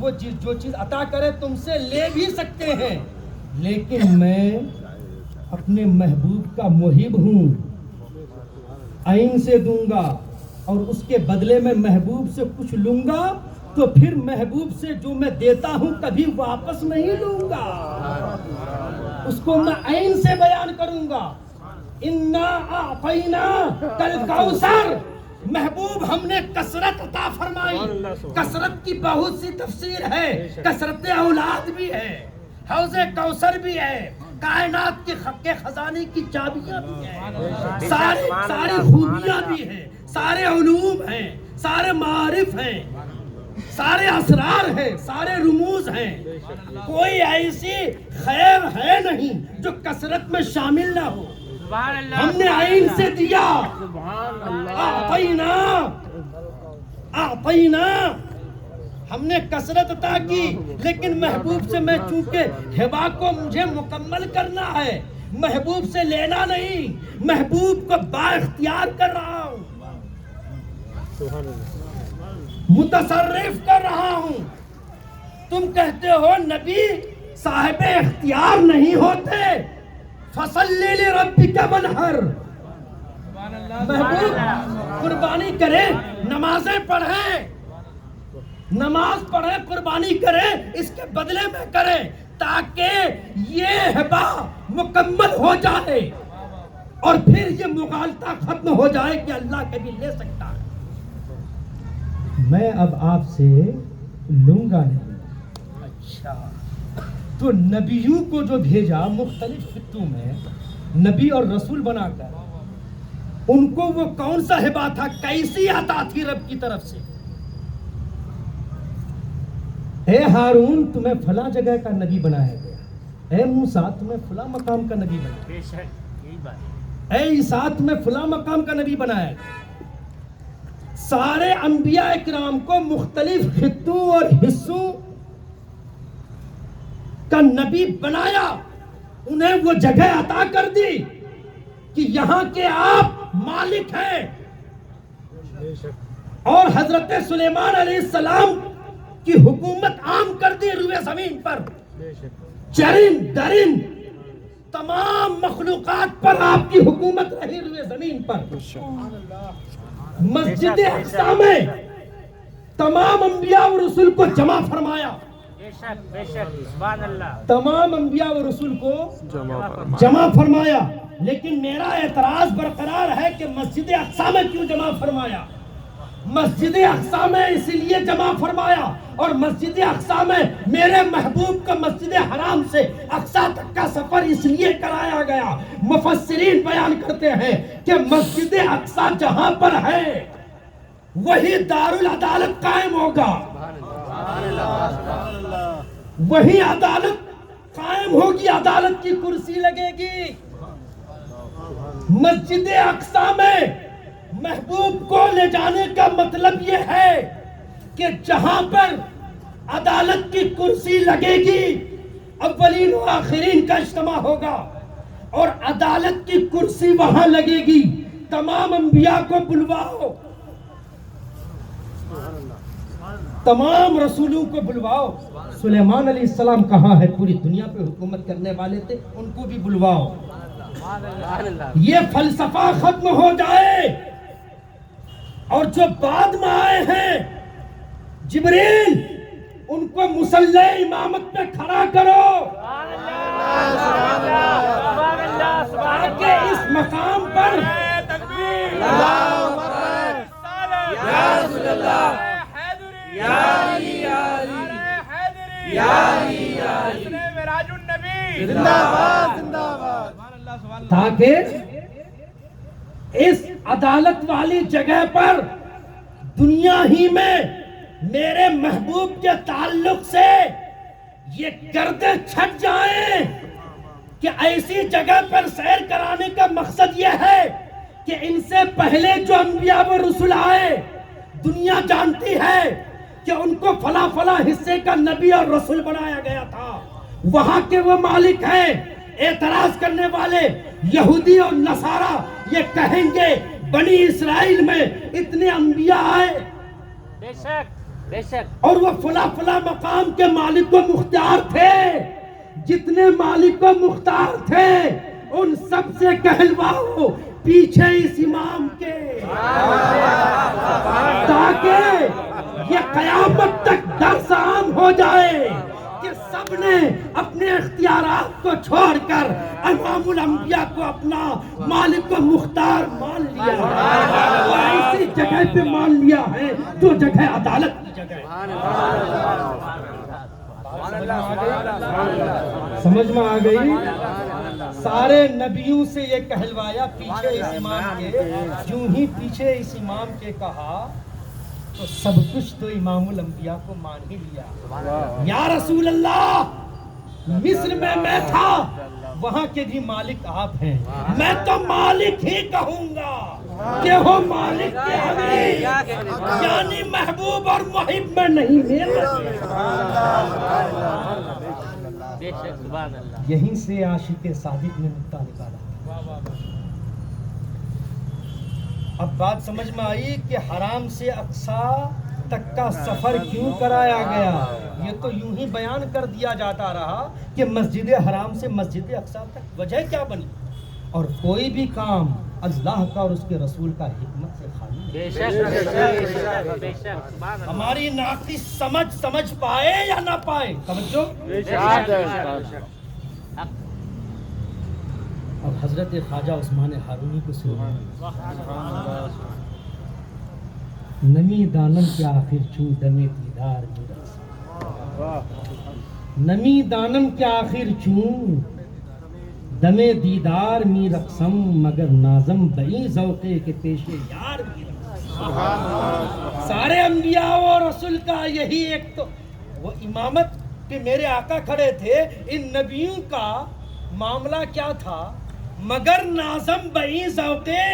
وہ جو چیز عطا کرے تم سے لے بھی سکتے ہیں، لیکن میں اپنے محبوب کا محب ہوں، عین سے دوں گا اور اس کے بدلے میں محبوب سے کچھ لوں گا تو پھر محبوب سے جو میں دیتا ہوں کبھی واپس نہیں لوں گا، اس کو میں عین سے بیان کروں گا۔ اِنَّا أَعْطَيْنَاكَ الْكَوْثَرَ، محبوب ہم نے کثرت عطا فرمائی۔ کثرت کی بہت سی تفسیر ہے، کثرت اولاد بھی ہے، حوض کوثر بھی ہے، کائنات کے خزانے کی چابیاں بھی ہیں، ساری خوبیاں بھی ہیں، سارے علوم ہیں، سارے معارف ہیں، سارے اسرار ہیں، سارے رموز ہیں، کوئی ایسی خیر ہے نہیں جو کثرت میں شامل نہ ہو۔ ہم نے عین سے دیا، اعطینا، ہم نے کثرت عطا کی، لیکن محبوب سے میں چونکہ ہبہ کو مجھے مکمل کرنا ہے، محبوب سے لینا نہیں، محبوب کو با اختیار کر رہا ہوں، متصرف کر رہا ہوں۔ تم کہتے ہو نبی صاحب اختیار نہیں ہوتے، فصلی لربک وانحر، محبوب قربانی کرے، نمازیں پڑھیں، نماز پڑھیں، قربانی کریں، اس کے بدلے میں کریں تاکہ یہ ہبہ مکمل ہو جائے اور پھر یہ مغالطہ ختم ہو جائے کہ اللہ کبھی لے سکتا ہے۔ میں اب آپ سے لوں گا نہیں۔ اچھا تو نبیوں کو جو بھیجا مختلف خطوں میں نبی اور رسول بنا کر، ان کو وہ کون سا ہبہ تھا، کیسی عطا تھی رب کی طرف سے؟ اے ہارون تمہیں فلاں جگہ کا نبی بنایا گیا، اے موسیٰ تمہیں فلاں مقام کا نبی بنایا گیا، اے عیسیٰ تمہیں فلاں مقام کا نبی بنایا گیا۔ سارے انبیاء اکرام کو مختلف خطوں اور حصوں کا نبی بنایا، انہیں وہ جگہ عطا کر دی کہ یہاں کے آپ مالک ہیں، اور حضرت سلیمان علیہ السلام کی حکومت عام کر دی روئے زمین پر، چرند درند تمام مخلوقات پر آپ کی حکومت رہی روئے زمین پر۔ مسجد اقصی میں تمام انبیاء و رسول کو جمع فرمایا، بے شک بے شک سبحان اللہ، تمام انبیاء و رسول کو جمع فرمایا، لیکن میرا اعتراض برقرار ہے کہ مسجد اقصی میں کیوں جمع فرمایا؟ مسجد اقصی میں اسی لیے جمع فرمایا، اور مسجد اقصی میں میرے محبوب کا مسجد حرام سے اقصی تک کا سفر اس لیے کرایا گیا۔ مفسرین بیان کرتے ہیں کہ مسجد اقصی جہاں پر ہے وہی دارالعدالت قائم ہوگا، وہی عدالت قائم ہوگی، عدالت کی کرسی لگے گی۔ مسجد اقصی میں محبوب کو لے جانے کا مطلب یہ ہے کہ جہاں پر عدالت کی کرسی لگے گی، اولین و آخرین کا اجتماع ہوگا، اور عدالت کی کرسی وہاں لگے گی۔ تمام انبیاء کو بلواؤ، تمام رسولوں کو بلواؤ۔ سلیمان علیہ السلام کہاں ہے؟ پوری دنیا پہ حکومت کرنے والے تھے، ان کو بھی بلواؤ۔ یہ فلسفہ ختم ہو جائے، اور جو بعد میں آئے ہیں جبریل، ان کو مصلی امامت پہ کھڑا کرو، تاکہ اس مقام پر تاکہ اس عدالت والی جگہ پر دنیا ہی میں میرے محبوب کے تعلق سے یہ گردے چھٹ جائیں کہ ایسی جگہ پر سیر کرانے کا مقصد یہ ہے کہ ان سے پہلے جو انبیاء و رسول آئے، دنیا جانتی ہے کہ ان کو فلاں فلاں حصے کا نبی اور رسول بنایا گیا تھا، وہاں کے وہ مالک ہیں۔ اعتراض کرنے والے یہودی اور نصارہ یہ کہیں گے بنی اسرائیل میں اتنے انبیاء آئے، بے شک بے شک، اور وہ فلاں فلاں مقام کے مالک و مختار تھے، جتنے مالک و مختار تھے ان سب سے کہلواؤ پیچھے اس امام کے، تاکہ یہ قیامت تک درس عام ہو جائے کہ سب نے اپنے اختیارات کو چھوڑ کر امام الانبیاء کو اپنا مالک و مختار مان لیا ہے، وہ ایسی جگہ پہ مان لیا ہے جو جگہ عدالت کی جگہ ہے۔ سمجھ میں آ گئی؟ سارے نبیوں سے یہ کہلوایا پیچھے اس امام کے، یوں ہی پیچھے اس امام کے کہا تو سب کچھ تو امام الانبیاء کو مان ہی لیا۔ یا رسول اللہ، مصر میں تھا، وہاں کے بھی مالک آپ ہیں، میں تو مالک ہی کہوں گا کہ وہ مالک کے حبیب یعنی محبوب اور محب میں نہیں میرا۔ بے شک سبحان اللہ، یہیں سے عاشق صادق نے نکتہ نکالا۔ اب بات سمجھ میں آئی کہ حرام سے اقصی تک کا سفر کیوں کرایا گیا؟ یہ تو یوں ہی بیان کر دیا جاتا رہا کہ مسجد حرام سے مسجد اقصی تک وجہ کیا بنی، اور کوئی بھی کام اللہ کا اور اس کے رسول کا حکمت سے خالی نہیں۔ بے شک بے شک سبحان اللہ، ہماری ناقص سمجھ پائے یا نہ پائے، توجہ۔ اور حضرت خواجہ عثمان ہارونی کو سنیں، نمی دانم کے آخر چوں دم دیدار می رقصم، نمی دانم کے آخر چوں دم دیدار می رقصم، مگر نازم بئی ذوقے کے پیش یار می رقصم۔ سارے انبیاء و رسول کا یہی ایک تو وہ امامت کہ میرے آقا کھڑے تھے، ان نبیوں کا معاملہ کیا تھا؟ مگر نازم بئی ذوقے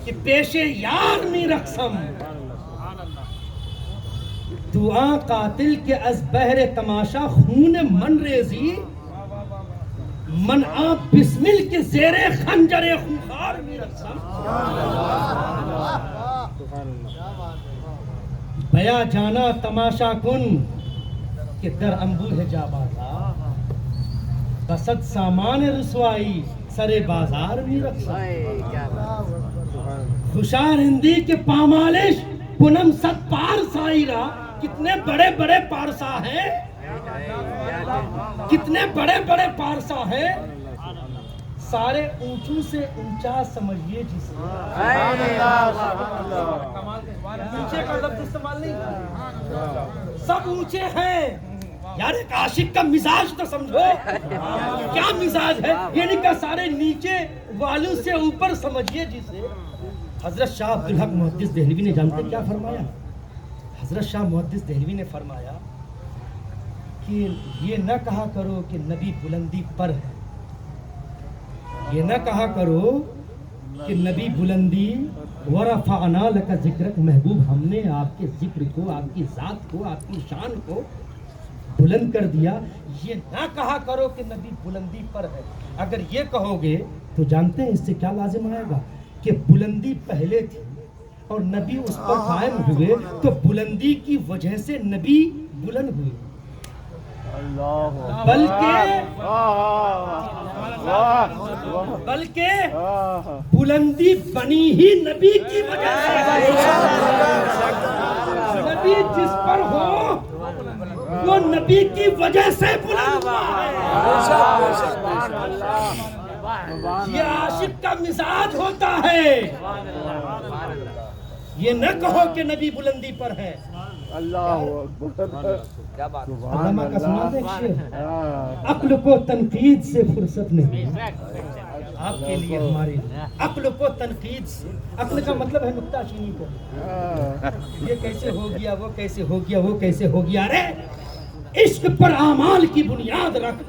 کہ پیش یار می رقصم، دعا قاتل کے از بہر تماشا خون من ریزی، من آپ بسمل کے زیر خنجر خونخوار می رقصم۔ رقصم بیا جانا تماشا کن کہ در انبوہ جا بازا بسد سامان رسوائی سر بازار بھی رقصم خوشار ہندی کے پامالش پونم ست پار سائرہ کتنے بڑے بڑے پارسا ہیں کتنے بڑے بڑے پارسا ہیں سارے اونچوں سے اونچا سمجھیے جسے اونچے کا لفظ استعمال نہیں سب اونچے ہیں یار ایک عاشق کا مزاج تو سمجھو کیا مزاج ہے یعنی کہ سارے نیچے والوں سے اوپر سمجھیے جسے حضرت شاہ عبدالحق محدث دہلوی نے جانتے کیا فرمایا حضرت شاہ محدث دہلوی نے فرمایا کہ یہ نہ کہا کرو کہ نبی بلندی پر ہے یہ نہ کہا کرو کہ نبی بلندی ورفعنا لک ذکرک محبوب ہم نے آپ کے ذکر کو آپ کی ذات کو آپ کی شان کو بلند کر دیا یہ نہ کہا کرو کہ نبی بلندی پر ہے اگر یہ کہو گے تو جانتے ہیں اس سے کیا لازم آئے گا کہ بلندی پہلے تھی اور نبی اس پر قائم ہوئے تو بلندی کی وجہ سے نبی بلند ہوئے بلکہ بلندی بنی ہی نبی کی وجہ سے نبی جس پر ہو وہ نبی کی وجہ سے بلند ہوا ہے یہ عاشق کا مزاج ہوتا ہے یہ نہ کہو کہ نبی بلندی پر ہے علامہ کا سنا دے عقل کو تنقید سے فرصت نہیں آپ کے لیے ہمارے عقل کو تنقید سے عقل کا مطلب ہے نکتہ چینی کو یہ کیسے ہو گیا وہ کیسے ہو گیا وہ کیسے ہو گیا رے عشق پر اعمال کی بنیاد رکھ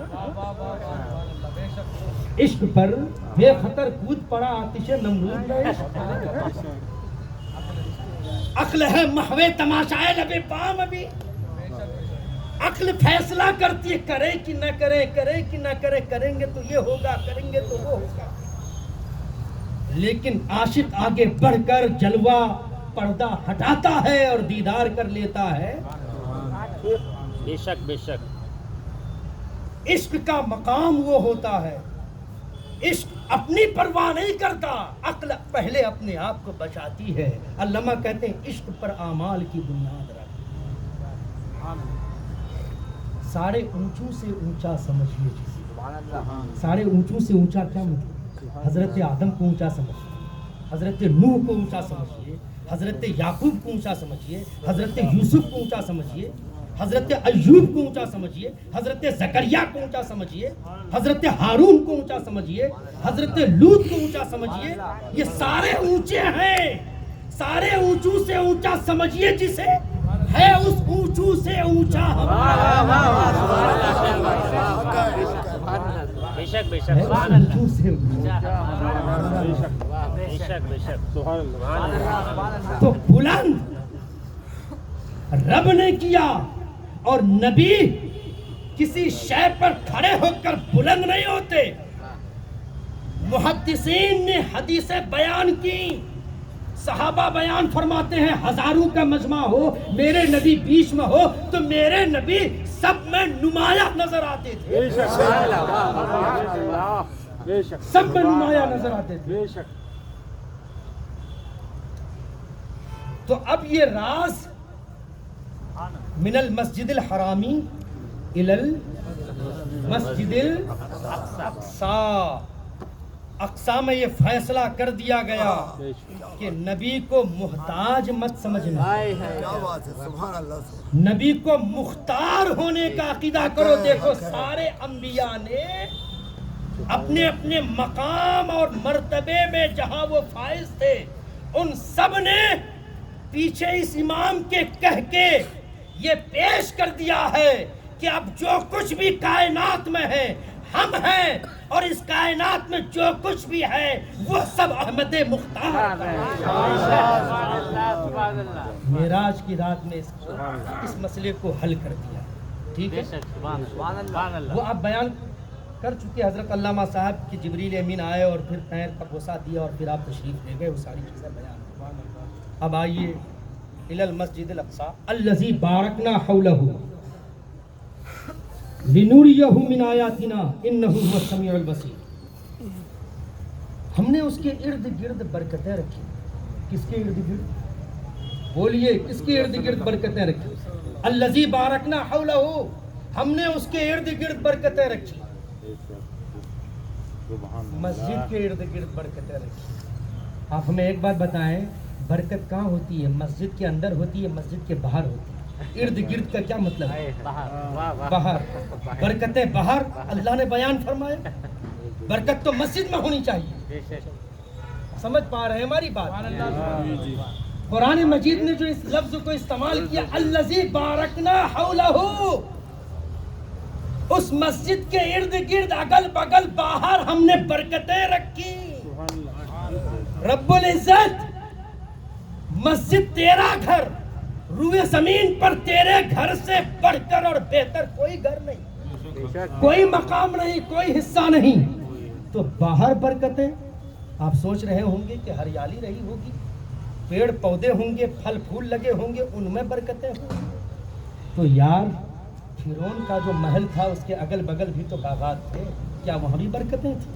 عشق پر بے خطر کود پڑا آتش نمرود کا عشق عقل ہے محو تماشائے لبے بام ابھی عقل فیصلہ کرتی ہے کرے کہ نہ کرے کرے کہ نہ کرے کریں گے تو یہ ہوگا کریں گے تو وہ ہوگا لیکن عاشق آگے بڑھ کر جلوہ پردہ ہٹاتا ہے اور دیدار کر لیتا ہے بے شک بے شک عشق کا مقام وہ ہوتا ہے عشق اپنی پرواہ نہیں کرتا عقل پہلے اپنے آپ کو بچاتی ہے علامہ کہتے ہیں عشق پر اعمال کی بنیاد رکھ سارے اونچوں سے اونچا سمجھیے سارے اونچوں سے اونچا کیا مطلب حضرت آدم کو اونچا سمجھیے حضرت نوح کو اونچا سمجھیے حضرت یعقوب کو اونچا سمجھیے حضرت یوسف کو اونچا سمجھیے حضرت ایوب کو اونچا سمجھیے حضرت زکریا کو اونچا سمجھیے حضرت ہارون کو اونچا سمجھیے حضرت لوط کو اونچا سمجھیے یہ سارے اونچے ہیں سارے اونچوں سے اونچا سمجھیے جسے ہے اس اونچوں سے اونچا بے شک بے شک اونچوں سے بے شک بے شک تو بلند رب نے کیا اور نبی کسی شے پر کھڑے ہو کر بلند نہیں ہوتے محدثین نے حدیثیں بیان کی صحابہ بیان فرماتے ہیں ہزاروں کا مجمع ہو میرے نبی بیچ میں ہو تو میرے نبی سب میں نمایاں نظر آتے تھے سب میں نمایاں نظر آتے تھے تو اب یہ راز من المسجد الحرامی الى المسجد الاقصی اقصی میں یہ فیصلہ کر دیا گیا کہ نبی کو محتاج مت سمجھنا نبی کو مختار ہونے کا عقیدہ کرو دیکھو سارے انبیاء نے اپنے اپنے مقام اور مرتبے میں جہاں وہ فائز تھے ان سب نے پیچھے اس امام کے کہہ کے یہ پیش کر دیا ہے کہ اب جو کچھ بھی کائنات میں ہے ہم ہیں اور اس کائنات میں جو کچھ بھی ہے وہ سب احمد مختار معراج کی رات میں اس مسئلے کو حل کر دیا ٹھیک ہے وہ آپ بیان کر چکے حضرت علامہ صاحب کہ جبریل امین آئے اور پھر پیر کا بوسہ دیا اور پھر آپ تشریف لے گئے، وہ ساری چیزیں بیان ہوئی۔ اب آئیے الی المسجد الاقصی الذی بارکنا حولہ لنوریہ من آیاتنا انہ هو السمیع البصیر۔ ہم نے اس کے ارد گرد برکتیں رکھی۔ کس کے ارد گرد؟ بولیے کس کے ارد گرد برکتیں رکھی؟ الذی بارکنا حولہ، ہم نے اس کے ارد گرد برکتیں رکھی۔ مسجد کے ارد گرد برکتیں رکھی۔ آپ ہمیں ایک بات بتائیں، برکت کہاں ہوتی ہے؟ مسجد کے اندر ہوتی ہے، مسجد کے باہر ہوتی ہے؟ ارد گرد کا کیا مطلب ہے؟ باہر۔ برکتیں باہر اللہ نے بیان فرمائے، برکت تو مسجد میں ہونی چاہیے۔ سمجھ پا رہے ہیں ہماری بات؟ قرآن مجید نے جو اس لفظ کو استعمال کیا الذی بارکنا حولہ، اس مسجد کے ارد گرد اگل بگل باہر ہم نے برکتیں رکھی۔ رب العزت، مسجد تیرا گھر، روئے زمین پر تیرے گھر سے بڑھ کر اور بہتر کوئی گھر نہیں، کوئی مقام نہیں، کوئی حصہ نہیں، تو باہر برکتیں۔ آپ سوچ رہے ہوں گے کہ ہریالی رہی ہوگی، پیڑ پودے ہوں گے، پھل پھول لگے ہوں گے، ان میں برکتیں ہوں گی۔ تو یار فرعون کا جو محل تھا اس کے اگل بگل بھی تو باغات تھے، کیا وہاں بھی برکتیں تھیں؟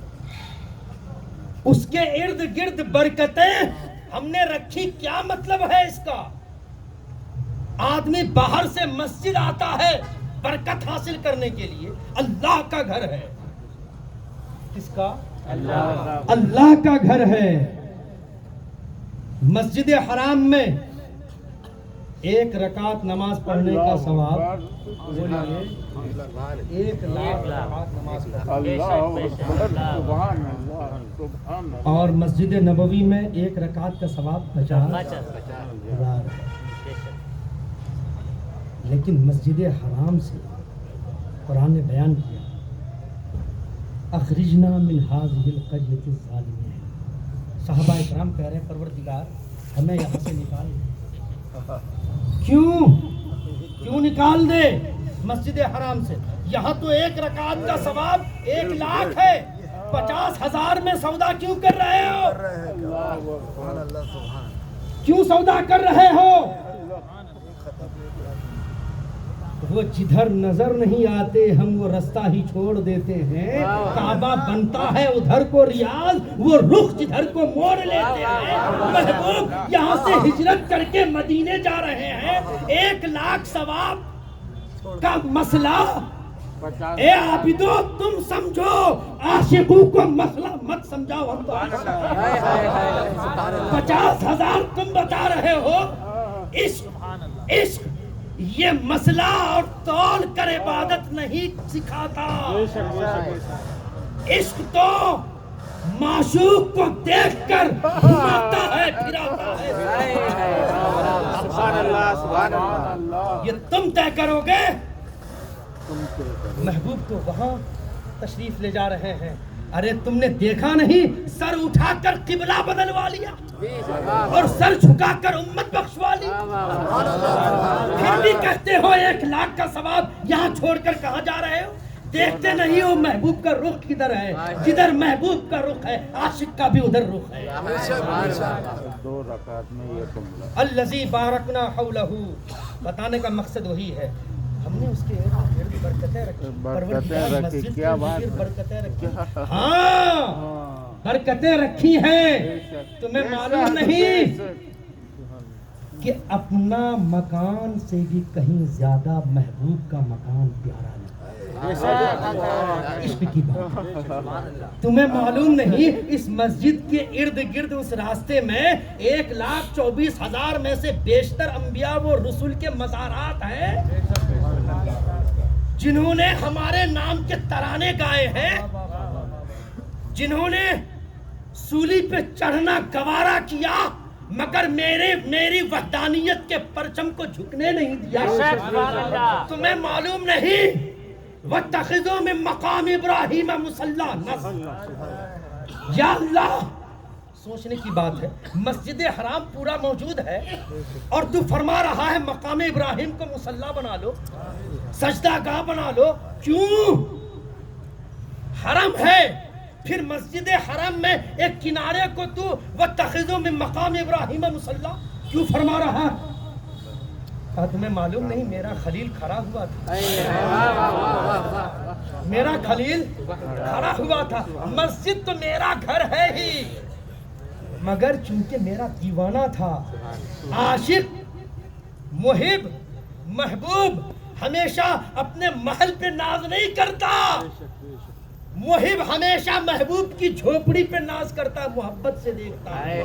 اس کے ارد گرد برکتیں ہم نے رکھی۔ کیا مطلب ہے اس کا؟ آدمی باہر سے مسجد آتا ہے برکت حاصل کرنے کے لیے، اللہ کا گھر ہے۔ کس کا؟ اللہ کا گھر ہے۔ مسجد حرام میں ایک رکعت نماز پڑھنے کا ثواب 1,00,000 رکعت نماز پڑھنے، اور مسجد نبوی میں ایک رکعت کا ثواب 50,000۔ لیکن مسجد حرام سے قرآن نے بیان کیا اخرجنا من هذه القرية الظالمين، صحابہ اکرام کہہ رہے ہیں پروردگار ہمیں یہاں سے نکال دے۔ کیوں نکال دے مسجد حرام سے؟ یہاں تو ایک رکعت کا ثواب 1,00,000 ہے، 50,000 میں سودا کیوں کر رہے ہو؟ کیوں سودا کر رہے ہو؟ وہ جدھر نظر نہیں آتے ہم وہ رستہ ہی چھوڑ دیتے ہیں، کعبہ بنتا ہے ادھر کو ریاض، وہ رخ جدھر کو موڑ لیتے ہیں۔ محبوب یہاں سے ہجرت کر کے مدینے جا رہے ہیں، 1,00,000 ثواب کا مسئلہ۔ اے عابدو تم سمجھو، عاشقوں کو مسئلہ مت سمجھاؤ۔ ہم تو 50,000 تم بتا رہے ہو۔ عشق یہ مسئلہ اور تول کر عبادت نہیں سکھاتا۔ عشق تو معشوق کو دیکھ کر گھماتا ہے، پھراتا ہے۔ یہ تم طے کرو گے۔ محبوب تو وہاں تشریف لے جا رہے ہیں، ارے تم نے دیکھا نہیں سر اٹھا کر قبلہ بدلوا لیا اور سر جھکا کر امت بخشوا لی، پھر بھی کہتے ہو 1,00,000 کا ثواب، یہاں چھوڑ کر کہاں جا رہے ہو؟ دیکھتے نہیں ہو محبوب کا رخ کدھر ہے؟ جدھر محبوب کا رخ ہے عاشق کا بھی ادھر رخ ہے۔ الذی بارکنا حولہ، بتانے کا مقصد وہی ہے، ہم نے اس کے ارد برکتیں رکھی۔ پروردگار مسجد کے ارد برکتیں رکھی، ہاں برکتیں رکھی ہیں۔ تمہیں معلوم نہیں کہ اپنا مکان سے بھی کہیں زیادہ محبوب کا مکان پیارا نہیں؟ عشق کی بات تمہیں معلوم نہیں؟ اس مسجد کے ارد گرد اس راستے میں 1,24,000 میں سے بیشتر انبیاء و رسول کے مزارات ہیں، جنہوں نے ہمارے نام کے ترانے گائے ہیں، جنہوں نے سولی پہ چڑھنا گوارا کیا مگر میری وحدانیت کے پرچم کو جھکنے نہیں دیا۔ تمہیں معلوم نہیں؟ وَاتَّخِذُوا مِن مَّقَامِ إِبْرَاهِيمَ مُصَلًّى، یا اللہ سوچنے کی بات ہے، مسجد حرام پورا موجود ہے اور تو فرما رہا ہے مقام ابراہیم کو مصلی بنا لو، سجدہ گاہ بنا لو۔ کیوں؟ حرم ہے، پھر مسجد حرم میں ایک کنارے کو تو وَاتَّخِذُوا مِن مقام ابراہیم مصلی کیوں فرما رہا ہے؟ کہا تمہیں معلوم نہیں میرا خلیل کھڑا ہوا تھا، میرا خلیل کھڑا ہوا تھا، مسجد تو میرا گھر ہے ہی، مگر چونکہ میرا دیوانہ تھا، عاشق، محب، محبوب، ہمیشہ اپنے محل پہ ناز نہیں کرتا، محب ہمیشہ محبوب کی جھوپڑی پہ ناز کرتا، محبت سے دیکھتا ہے،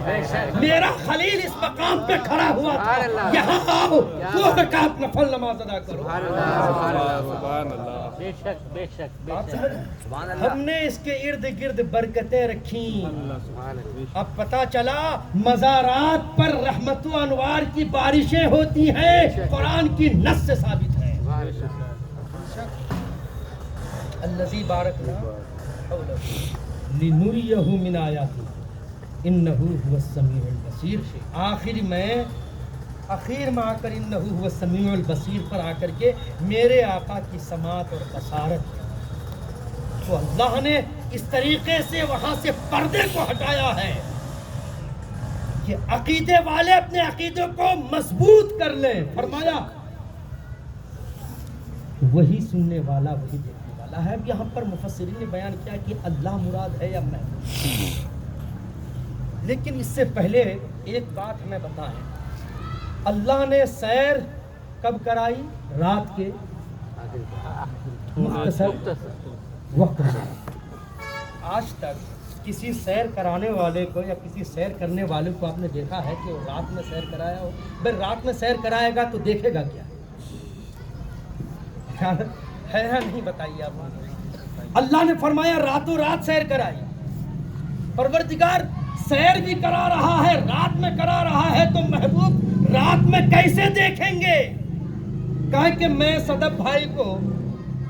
میرا خلیل اس مقام پہ کھڑا ہوا تھا، یہاں آؤ 2 رکعت نفل نماز ادا کرو۔ بے شک بے شک بے شک، ہم نے اس کے ارد گرد برکتیں رکھیں، اب پتا چلا مزارات پر رحمت و انوار کی بارشیں ہوتی ہیں، قرآن کی نص سے ثابت ہے۔ الذی بارکنا حولہ لنریہ من آیاتہ انہ هو السمیع البصیر، آخر میں آ کر انہ هو السمیع البصیر پر آ کر کے میرے آقا کی سماعت اور بصارت، تو اللہ نے اس طریقے سے وہاں سے پردے کو ہٹایا ہے کہ عقیدے والے اپنے عقیدے کو مضبوط کر لیں، فرمایا وہی سننے والا وہی دیکھنے والا ہے۔ اب یہاں پر مفسرین نے بیان کیا کہ اللہ مراد ہے یا محبوب، لیکن اس سے پہلے ایک بات ہمیں بتائیں، اللہ نے سیر کب کرائی؟ رات کے مختصر وقت میں۔ آج تک کسی سیر کرانے والے کو یا کسی سیر کرنے والے کو آپ نے دیکھا ہے کہ وہ رات میں سیر کرایا ہو؟ بھائی رات میں سیر کرائے گا تو دیکھے گا کیا ہے نہیں؟ بتائیے آپ۔ اللہ نے فرمایا راتوں رات سیر کرائی، پروردگار سیر بھی کرا رہا ہے، رات میں کرا رہا ہے، تو محبوب رات میں کیسے دیکھیں گے؟ کہا کہ میں صدف بھائی کو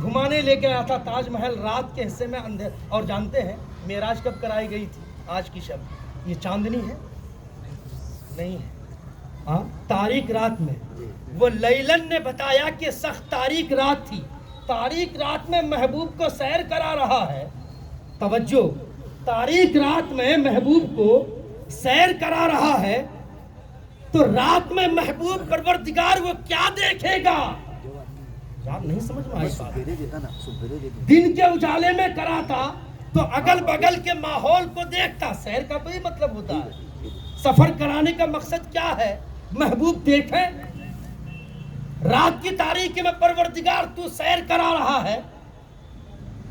گھمانے لے کے آیا تھا تاج محل رات کے حصے میں اندھیر، اور جانتے ہیں معراج کب کرائی گئی تھی؟ آج کی شب۔ یہ چاندنی ہے؟ نہیں ہے، ہاں تاریک رات میں۔ وہ لیلن نے بتایا کہ سخت تاریک رات تھی، تاریک رات میں محبوب کو سیر کرا رہا ہے، توجہ، تاریک رات میں محبوب کو سیر کرا رہا ہے، تو رات میں محبوب پروردگار وہ کیا دیکھے گا؟ آپ نہیں سمجھ میں آئی بات؟ دن کے اجالے میں کراتا تو اگل بگل کے ماحول کو دیکھتا، سیر کا تو ہی مطلب ہوتا ہے، سفر کرانے کا مقصد کیا ہے؟ محبوب دیکھیں۔ رات کی تاریکی میں پروردگار تو سیر کرا رہا ہے،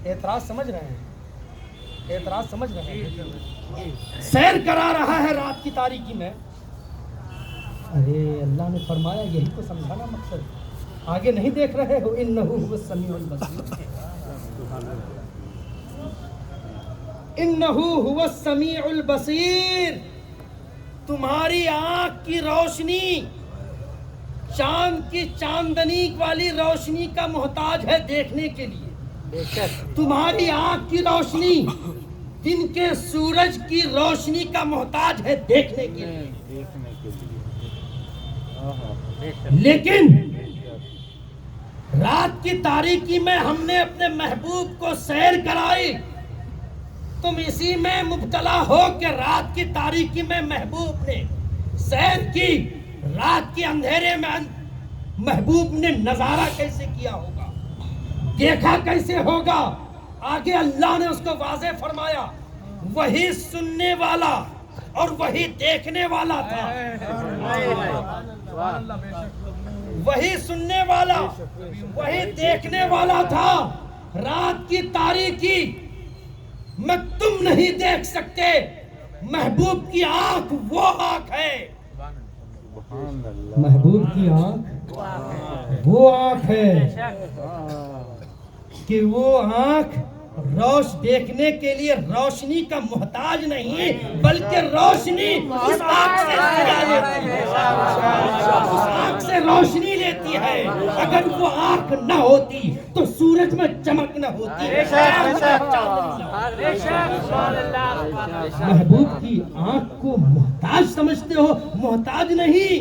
اعتراض سمجھ رہے ہیں؟ اعتراض سمجھ رہے ہیں؟ سیر کرا رہا ہے رات کی تاریکی میں، ارے اللہ نے فرمایا یہی تو سمجھانا مقصد، آگے نہیں دیکھ رہے ہو؟ انہ هو السمیع البصیر، انہ هو السمیع البصیر، تمہاری آنکھ کی روشنی چاند کی چاندنی والی روشنی کا محتاج ہے دیکھنے کے لیے، تمہاری آنکھ کی روشنی دن کے سورج کی روشنی کا محتاج ہے دیکھنے کے لیے، لیکن رات کی تاریکی میں ہم نے اپنے محبوب کو سیر کرائی، تم اسی میں مبتلا ہو کہ رات کی تاریکی میں محبوب نے سیر کی، رات کے اندھیرے میں محبوب نے نظارہ کیسے کیا ہوگا، دیکھا کیسے ہوگا؟ آگے اللہ نے اس کو واضح فرمایا، وہی سننے والا اور وہی دیکھنے والا تھا، وہی سننے والا وہی دیکھنے والا تھا۔ رات کی تاریکی میں تم نہیں دیکھ سکتے، محبوب کی آنکھ وہ آنکھ ہے، محبوب کی آنکھ وہ آنکھ ہے کہ وہ آنکھ دیکھنے کے لیے روشنی کا محتاج نہیں، بلکہ روشنی اس آنکھ سے لیتی ہے، اس آنکھ سے روشنی لیتی ہے، اگر وہ آنکھ نہ ہوتی تو سورج میں چمک نہ ہوتی۔ محبوب کی آنکھ کو محتاج سمجھتے ہو؟ محتاج نہیں،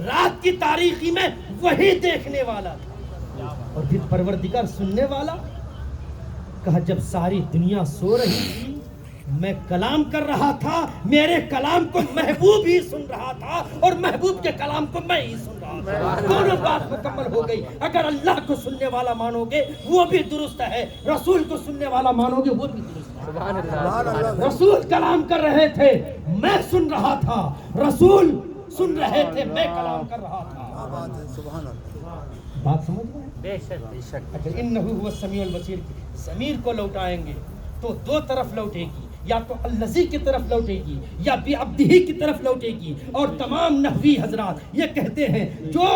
رات کی تاریکی میں وہی دیکھنے والا تھا، اور پھر پروردگار سننے والا، کہا جب ساری دنیا سو رہی تھی میں کلام کر رہا تھا، میرے کلام کو محبوب ہی سن رہا تھا اور محبوب کے کلام کو میں ہی سن رہا تھا، دونوں بات مکمل ہو گئی۔ اگر اللہ کو سننے والا مانو گے وہ بھی درست ہے، رسول کو سننے والا مانو گے وہ بھی درست ہے۔ رسول کلام کر رہے تھے میں سن رہا تھا، رسول سن رہے تھے میں کلام کر رہا تھا۔ بات سمجھ رہے ہیں؟ بے شک بے شک۔ اگر انہ هو السمیع البصیر کی ضمیر کو لوٹائیں گے تو دو طرف لوٹے گی، یا تو الذی کی طرف لوٹے گی یا بعبدہ کی طرف لوٹے گی۔ اور تمام نحوی حضرات یہ کہتے ہیں جو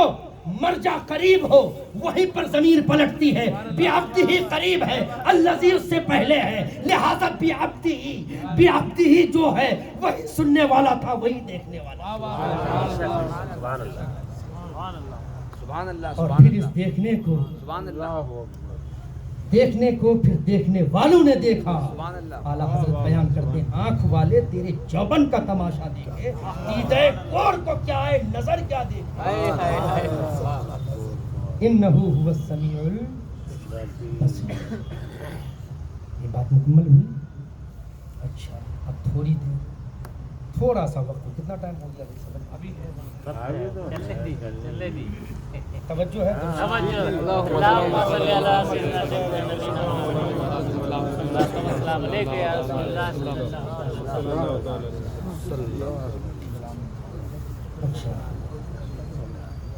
مرجع قریب ہو وہیں پر ضمیر پلٹتی ہے، بعبدہ قریب ہے، الذی اس سے پہلے ہے، لہذا بعبدہ جو ہے وہی سننے والا تھا وہی دیکھنے والا۔ اور پھر اس دیکھنے کو پھر دیکھنے والوں نے دیکھا۔ اعلیٰ حضرت بیان کرتے ہیں آنکھ والے تیرے جوبن کا تماشا دیکھے، دیدہ کور کو کیا ہے نظر کیا دیکھے۔ انہ هو السمیع البصیر۔ یہ بات مکمل ہوئی؟ اچھا اب تھوڑی دیر تھوڑا سا وقت، کتنا ٹائم ہو گیا ابھی؟ چلے دی توجہ ہے؟ اللہم صلی علی سیدنا نبینا محمد السلام علیکم یا رسول اللہ صلی اللہ علیہ وسلم۔ اچھا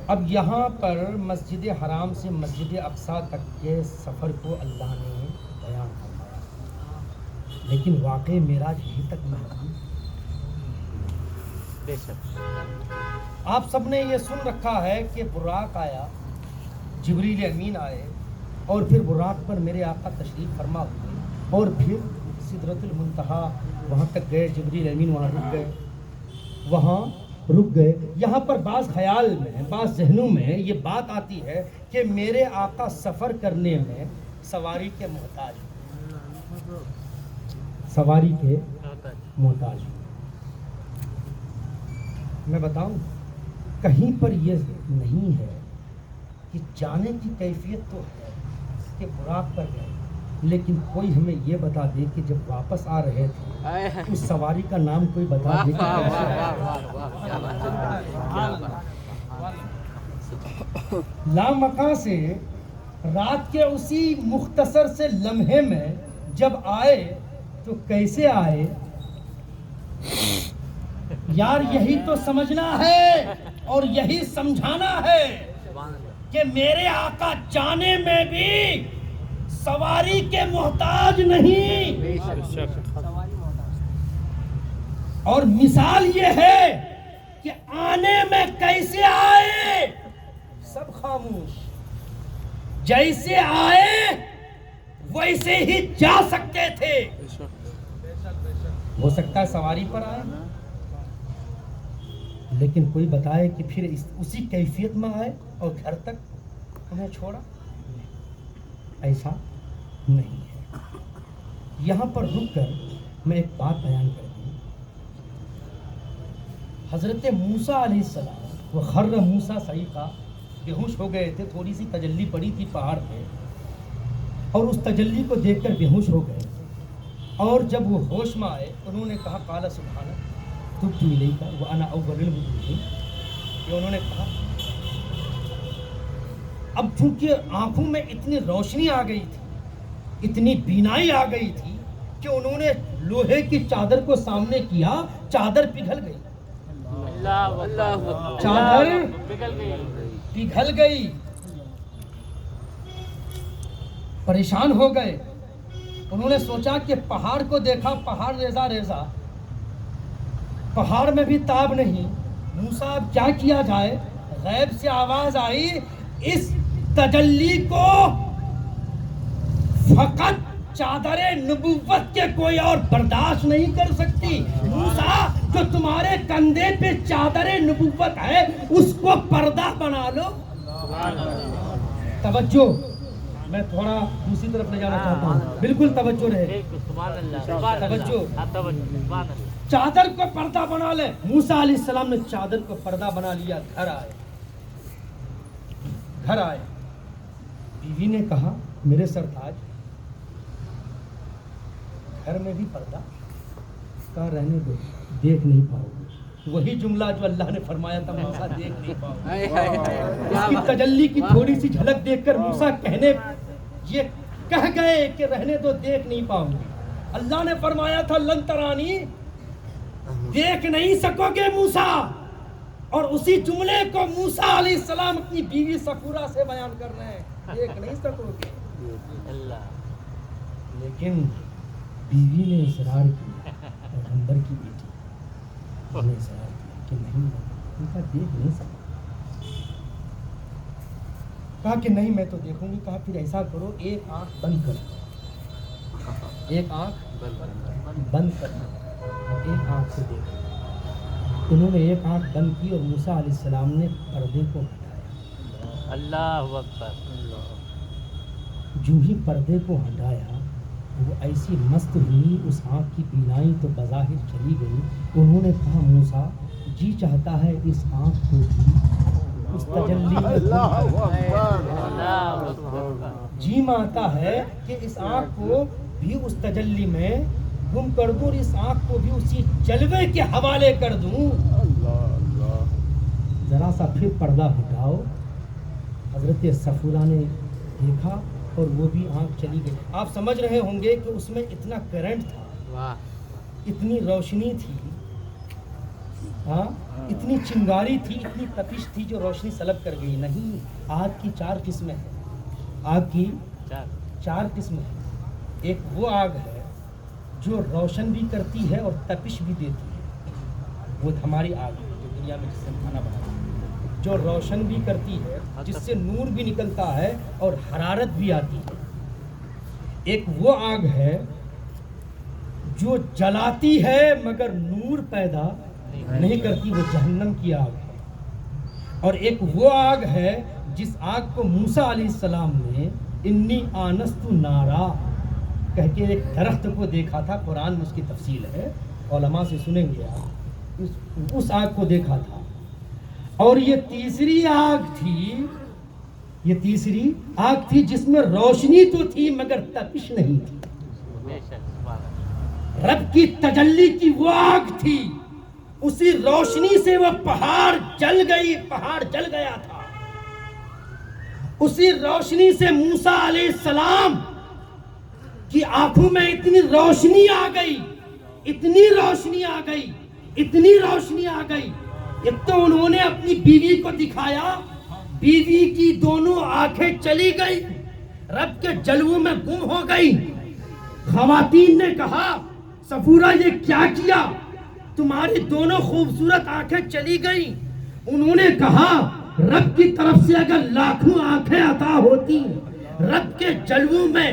اب یہاں پر مسجد حرام سے مسجد اقصیٰ تک کے سفر کو اللہ نے بیان فرمایا، لیکن واقع معراج یہیں تک محدود۔ بے شک آپ سب نے یہ سن رکھا ہے کہ براق آیا، جبریل امین آئے اور پھر براق پر میرے آقا تشریف فرما ہوئے اور پھر سدرۃ المنتہی وہاں تک گئے، جبریل امین وہاں رک گئے۔ یہاں پر بعض خیال میں بعض ذہنوں میں یہ بات آتی ہے کہ میرے آقا سفر کرنے میں سواری کے محتاج۔ میں بتاؤں کہیں پر یہ نہیں ہے کہ جانے کی کیفیت تو ہے کہ براق پر گئے، لیکن کوئی ہمیں یہ بتا دے کہ جب واپس آ رہے تھے اس سواری کا نام کوئی بتا دے کہ لامکاں سے رات کے اسی مختصر سے لمحے میں جب آئے تو کیسے آئے؟ یار یہی تو سمجھنا ہے اور یہی سمجھانا ہے کہ میرے آقا جانے میں بھی سواری کے محتاج نہیں، اور مثال یہ ہے کہ آنے میں کیسے آئے، سب خاموش، جیسے آئے ویسے ہی جا سکتے تھے۔ ہو سکتا ہے سواری پر آئے لیکن کوئی بتائے کہ پھر اسی کیفیت میں آئے اور گھر تک انہیں چھوڑا، ایسا نہیں ہے۔ یہاں پر رک کر میں ایک بات بیان کر دوں۔ حضرت موسیٰ علیہ السلام وہ خر موسیٰ صعیقہ، بے ہوش ہو گئے تھے، تھوڑی سی تجلی پڑی تھی پہاڑ پہ اور اس تجلی کو دیکھ کر بے ہوش ہو گئے، اور جب وہ ہوش میں آئے انہوں نے کہا قال سبحانک تبت الیک وانا اول المؤمنین، یہ انہوں نے کہا۔ اب چونکہ آنکھوں میں اتنی روشنی آ گئی تھی، اتنی بینائی آ گئی تھی کہ انہوں نے لوہے کی چادر کو سامنے کیا، چادر پگھل گئی، چادر پگھل گئی، پریشان ہو گئے۔ انہوں نے سوچا کہ پہاڑ کو دیکھا، پہاڑ ریزہ ریزہ، پہاڑ میں بھی تاب نہیں۔ موسیٰ اب کیا کیا جائے؟ غیب سے آواز آئی اس تجلی کو فقط چادر نبوت کے کوئی اور برداشت نہیں کر سکتی۔ موسیٰ جو تمہارے کندھے پہ چادر نبوت ہے اس کو پردہ بنا لو۔ توجہ، میں تھوڑا دوسری طرف لے جانا چاہتا ہوں، بالکل توجہ رہے، توجہ۔ چادر کو پردہ بنا لے۔ موسیٰ علیہ السلام نے چادر کو پردہ بنا لیا، گھر آئے۔ بیوی نے کہا میرے سرتاج گھر میں بھی پردہ، کہا رہنے دو، دیکھ نہیں پاؤ گے۔ وہی جملہ جو اللہ نے فرمایا تھا موسیٰ دیکھ نہیں پاؤ گے، اس کی تجلی کی تھوڑی سی جھلک دیکھ کر موسیٰ یہ کہہ گئے کہ رہنے دو، دیکھ نہیں پاؤ گے۔ اللہ نے فرمایا تھا لن ترانی، دیکھ نہیں سکو گے موسیٰ، اور اسی جملے کو موسیٰ علیہ السلام اپنی بیوی صفورہ سے بیان کر رہے ہیں، دیکھ نہیں سکو گے۔ لیکن بیوی نے اصرار کیا، پیغمبر کی بیٹی نے اصرار کیا کہ نہیں، ان کا دیکھ نہیں سکتا۔ کہا کہ نہیں میں تو دیکھوں گی۔ کہا پھر ایسا کرو، ایک آنکھ بند کرو، ایک آنکھ بند کرو، ایک آنکھ سے دیکھو۔ انہوں نے ایک آنکھ بند کی اور موسیٰ علیہ السلام نے پردے کو ہٹایا۔ اللہ اکبر۔ جو ہی پردے کو ہٹایا وہ ایسی مست ہوئی، اس آنکھ کی بینائی تو بظاہر چلی گئی۔ انہوں نے کہا موسیٰ جی چاہتا ہے اس آنکھ کو بھی اس تجلی میں جی مانتا ہے کہ اس آنکھ کو بھی اس تجلی میں گم کر دوں، اور اس آنکھ کو بھی اسی جلوے کے حوالے کر دوں۔ ذرا سا پھر پردہ ہٹاؤ۔ حضرت صفورہ نے دیکھا اور وہ بھی آنکھ چلی گئی۔ آپ سمجھ رہے ہوں گے کہ اس میں اتنا کرنٹ تھا، اتنی روشنی تھی، ہاں اتنی چنگاری تھی، اتنی تپش تھی جو روشنی سلب کر گئی۔ نہیں، آگ کی 4 قسمیں ہیں، آگ کی 4 قسمیں ہیں۔ ایک وہ آگ ہے جو روشن بھی کرتی ہے اور تپش بھی دیتی ہے، وہ ہماری آگ ہے جو دنیا میں جس سے کھانا بناتے ہیں، جو روشن بھی کرتی ہے، جس سے نور بھی نکلتا ہے اور حرارت بھی آتی ہے۔ ایک وہ آگ ہے جو جلاتی ہے مگر نور پیدا نہیں کرتی، وہ جہنم کی آگ ہے۔ اور ایک وہ آگ ہے جس آگ کو موسیٰ علیہ السلام نے انی آنست نارا کہہ کے ایک درخت کو دیکھا تھا، قرآن میں اس کی تفصیل ہے، علماء سے سنیں گے آپ، اس آگ کو دیکھا تھا۔ اور یہ تیسری آگ تھی جس میں روشنی تو تھی مگر تپش نہیں تھی، رب کی تجلی کی وہ آگ تھی۔ اسی روشنی سے وہ پہاڑ جل گیا تھا۔ اسی روشنی سے موسیٰ علیہ السلام کی آنکھوں میں اتنی روشنی آ گئی، اتنی روشنی آ گئی۔ ایک تو انہوں نے اپنی بیوی کو دکھایا، بیوی کی دونوں آنکھیں چلی گئی، رب کے جلووں میں گم ہو گئی۔ خواتین نے کہا صفورہ یہ کیا کیا، تمہاری دونوں خوبصورت آنکھیں چلی گئیں۔ انہوں نے کہا رب کی طرف سے اگر لاکھوں آنکھیں عطا ہوتی، رب کے جلووں میں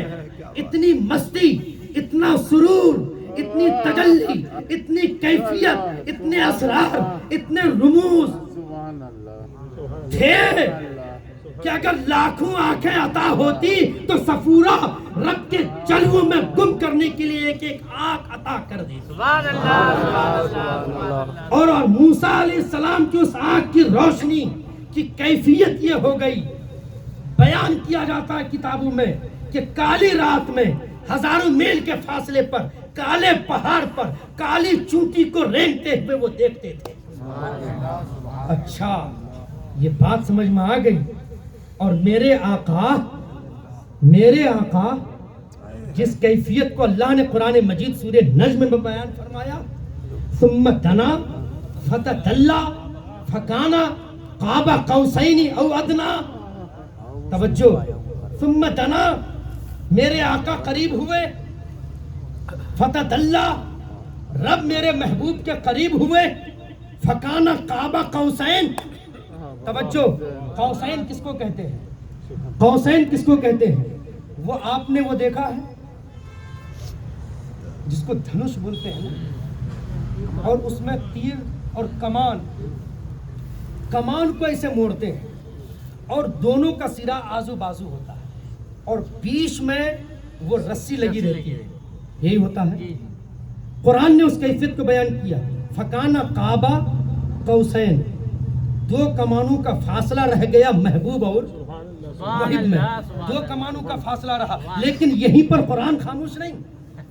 اتنی مستی، اتنا سرور، اتنی تجلی، اتنی کیفیت، اتنے اسرار، اتنے رموز تھے کہ اگر لاکھوں آنکھیں عطا ہوتی تو صفورہ رب کے جلووں میں گم کرنے کے لیے ایک ایک آنکھ عطا کر دی۔ سبحان اللہ۔ اور موسیٰ علیہ السلام کی اس آنکھ کی روشنی کی کیفیت یہ ہو گئی، بیان کیا جاتا ہے کتابوں میں کہ کالی رات میں ہزاروں میل کے فاصلے پر کالے پہاڑ پر کالی چونٹی کو رینگتے ہوئے وہ دیکھتے تھے۔ اچھا یہ بات سمجھ میں آ گئی۔ اور میرے آقا جس کیفیت کو اللہ نے قرآن مجید سورہ نجم میں بیان فرمایا، ثم دنا فتدلی فکان قاب قوسین او ادنی، توجہ، ثم دنا میرے آقا قریب ہوئے، فتدلی رب میرے محبوب کے قریب ہوئے، فکان قاب قوسین، توجہ، قوسین کس کو کہتے ہیں؟ قوسین کس کو کہتے ہیں؟ وہ آپ نے وہ دیکھا ہے جس کو دھنش بولتے ہیں، اور اس میں تیر اور کمان کو ایسے موڑتے ہیں اور دونوں کا سرا آزو بازو ہوتا ہے اور بیچ میں وہ رسی لگی رہتی ہے، یہی ہوتا ہے۔ قرآن نے اس کیفیت کو بیان کیا، فکان قاب قوسین، 2 کمانوں کا فاصلہ رہ گیا محبوب اور وحید میں، 2 کمانوں کا فاصلہ رہا، لیکن یہیں پر قرآن خاموش نہیں،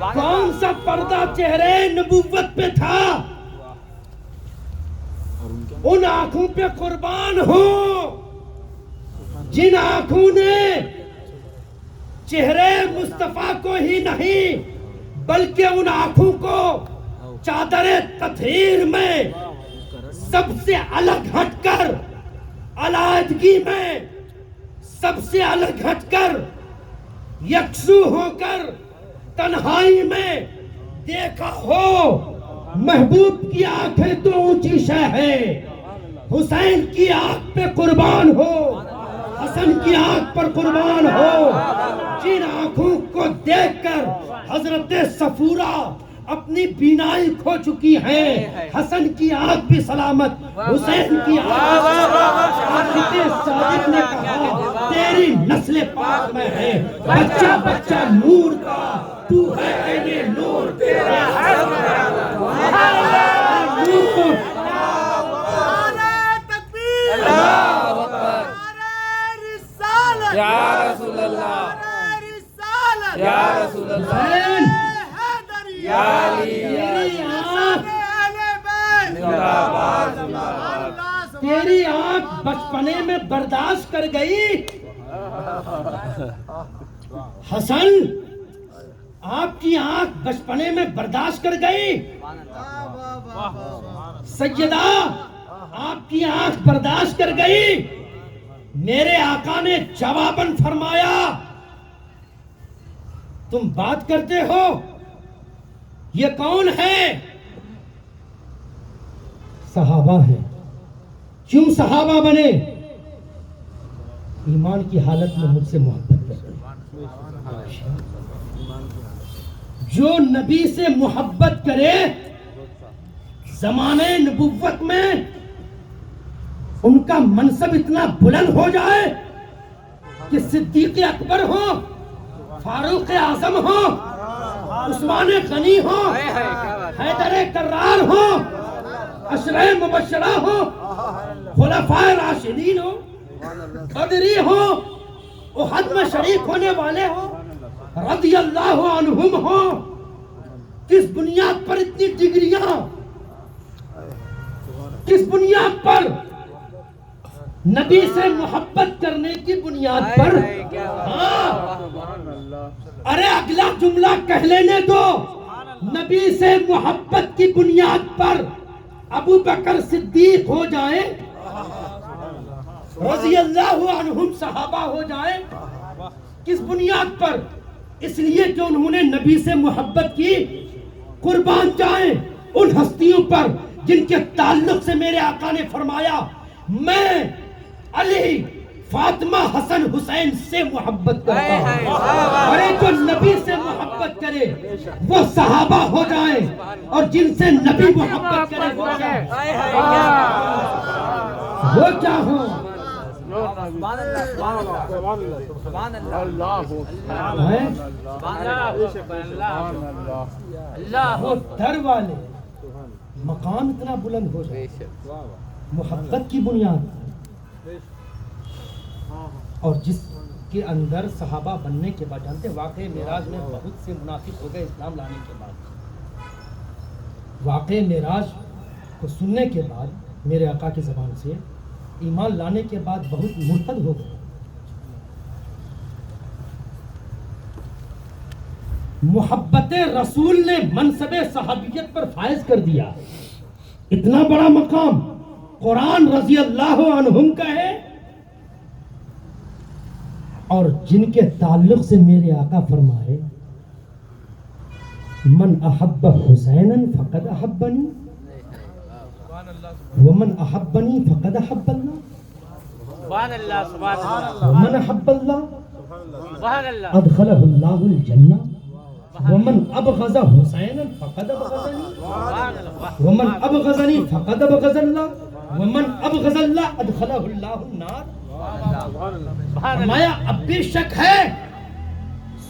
کون سا پردہ چہرے نبوت پہ تھا؟ ان آنکھوں پہ قربان ہوں جن آنکھوں نے چہرے مصطفیٰ کو ہی نہیں بلکہ ان آنکھوں کو چادر تطہیر میں سب سے الگ ہٹ کر، علیحدگی میں سب سے الگ ہٹ کر، یکسو ہو کر تنہائی میں دیکھا ہو۔ محبوب کی آنکھیں تو اونچی شے ہے، حسین کی آنکھ پہ قربان ہو، حسن کی آنکھ پر قربان ہو۔ جن آنکھوں کو دیکھ کر حضرت صفورہ اپنی بینائی کھو چکی ہیں، حسن کی آنکھ بھی سلامت، حسین کی آنکھ۔ صادق نے کہا تیری نسل پاک میں ہے، بچہ بچہ نور کا، تو ہے عین نور تیرا نور۔ یا رسول اللہ، یا رسول اللہ، یا علی، تیری آنکھ بچپنے میں برداشت کر گئی۔ حسن، آپ کی آنکھ بچپنے میں برداشت کر گئی۔ سیدہ، آپ کی آنکھ برداشت کر گئی۔ میرے آقا نے جواباً فرمایا تم بات کرتے ہو یہ کون ہے؟ صحابہ ہیں۔ کیوں صحابہ بنے؟ ایمان کی حالت میں مجھ سے محبت کرتے ہیں۔ جو نبی سے محبت کرے زمانے نبوت میں ان کا منصب اتنا بلند ہو جائے کہ صدیق اکبر ہو، فاروق اعظم ہو، عثمان غنی ہو، حیدر کرار ہو، عشرہ مبشرہ ہو، خلفائے راشدین ہو، بدری ہو، احد میں شریک ہونے والے ہو، رضی اللہ عنہم ہو۔ کس بنیاد پر اتنی ڈگریاں؟ کس بنیاد پر؟ نبی سے محبت کرنے کی بنیاد پر۔ ارے اگلا جملہ کہہ لینے دو۔ نبی سے محبت کی بنیاد پر ابو بکر صدیق ہو جائیں، رضی اللہ عنہم صحابہ ہو جائیں، کس بنیاد پر؟ اس لیے کہ انہوں نے نبی سے محبت کی۔ قربان جائیں ان ہستیوں پر جن کے تعلق سے میرے آقا نے فرمایا میں علی، فاطمہ، حسن، حسین سے محبت کرتا ہوں۔ ارے جو نبی سے محبت کرے وہ صحابہ ہو جائیں، اور جن سے نبی محبت کرے وہ کیا ہو؟ وہ در والے مقام اتنا بلند ہو جائے محبت کی بنیاد، اور جس کے اندر صحابہ بننے کے بعد، جانتے واقعہ معراج میں بہت سے منافق ہو گئے اسلام لانے کے بعد۔ واقعہ معراج کو سننے کے بعد میرے آقا کی زبان سے ایمان لانے کے بعد بہت مرتد ہو گئے۔ محبت رسول نے منصب صحابیت پر فائز کر دیا۔ اتنا بڑا مقام قرآن رضی اللہ عنہم کا ہے، اور جن کے تعلق سے میرے آقا فرمائے من احب حسینا فقد احبنی ومن احبنی فقد احب اللہ ومن احب اللہ ادخلہ اللہ الجنہ ومن ابغض حسینا فقد ابغضنی ومن ابغضنی فقد ابغض اللہ ومن ابغض اللہ ادخلہ اللہ النار۔ فرمایا اب بھی شک ہے؟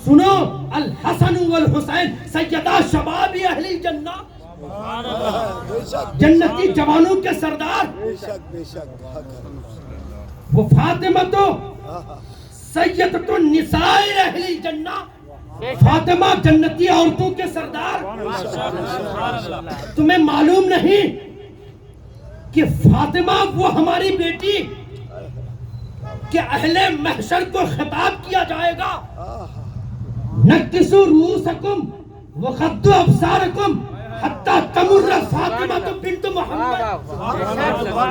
سنو، الحسن والحسین سیدہ شباب اہل جنہ، جنتی جوانوں کے سردار۔ وہ فاطمہ تو سیدۃ النساء اہل جنہ، فاطمہ جنتی عورتوں کے سردار. تمہیں معلوم نہیں کہ فاطمہ وہ ہماری بیٹی کہ اہل محشر کو خطاب کیا جائے گا, نکسوا رؤوسکم وغضوا ابصارکم حتی تمر فاطمہ بنت محمد.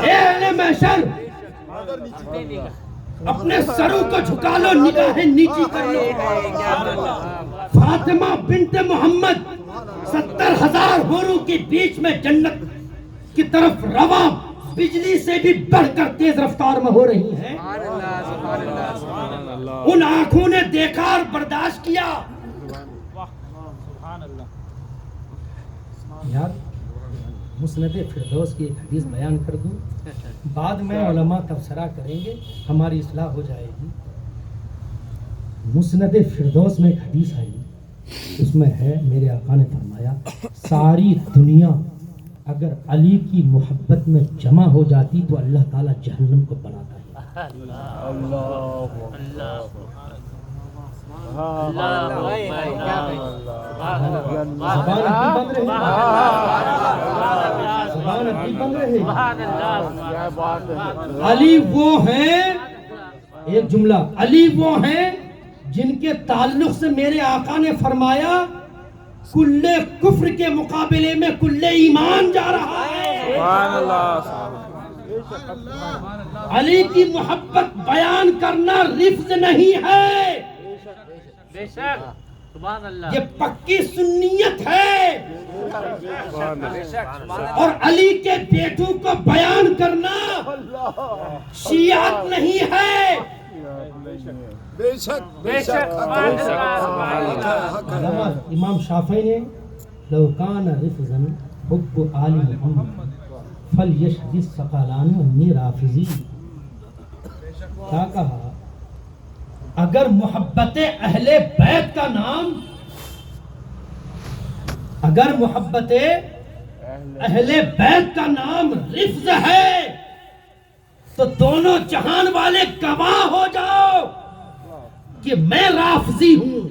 اے اہل محشر, اپنے سروں کو جھکا لو, نگاہیں نیچی کر لو. فاطمہ بنت محمد 70,000 حوروں کے بیچ میں جنت کی طرف رواں بجلی سے بھی بڑھ کر تیز رفتار میں ہو رہی ہیں. ان آنکھوں نے دیکھا اور برداشت کیا. یار مسند فردوس کی ایک حدیث بیان کر دوں, بعد میں علماء تبصرہ کریں گے, ہماری اصلاح ہو جائے گی. مسند فردوس میں ایک حدیث آئی, اس میں ہے میرے آقا نے فرمایا ساری دنیا اگر علی کی محبت میں جمع ہو جاتی تو اللہ تعالیٰ جہنم کو بناتا ہے. علی وہ ہیں, ایک جملہ, علی وہ ہیں جن کے تعلق سے میرے آقا نے فرمایا کل کفر کے مقابلے میں کل ایمان جا رہا ہے. علی کی محبت بیان کرنا رفض نہیں ہے, یہ پکی سنیت ہے. اور علی کے بیٹوں کو بیان کرنا شیعت نہیں ہے. امام شافعی نے لو کان رفضا حب آل محمد فلیشهد الثقلان انی رافضی, کیا کہا, اگر محبت اہل بیت کا نام, اگر محبت اہل بیت کا نام رفض ہے تو دونوں جہان والے گواہ ہو جاؤ کہ میں رافضی ہوں.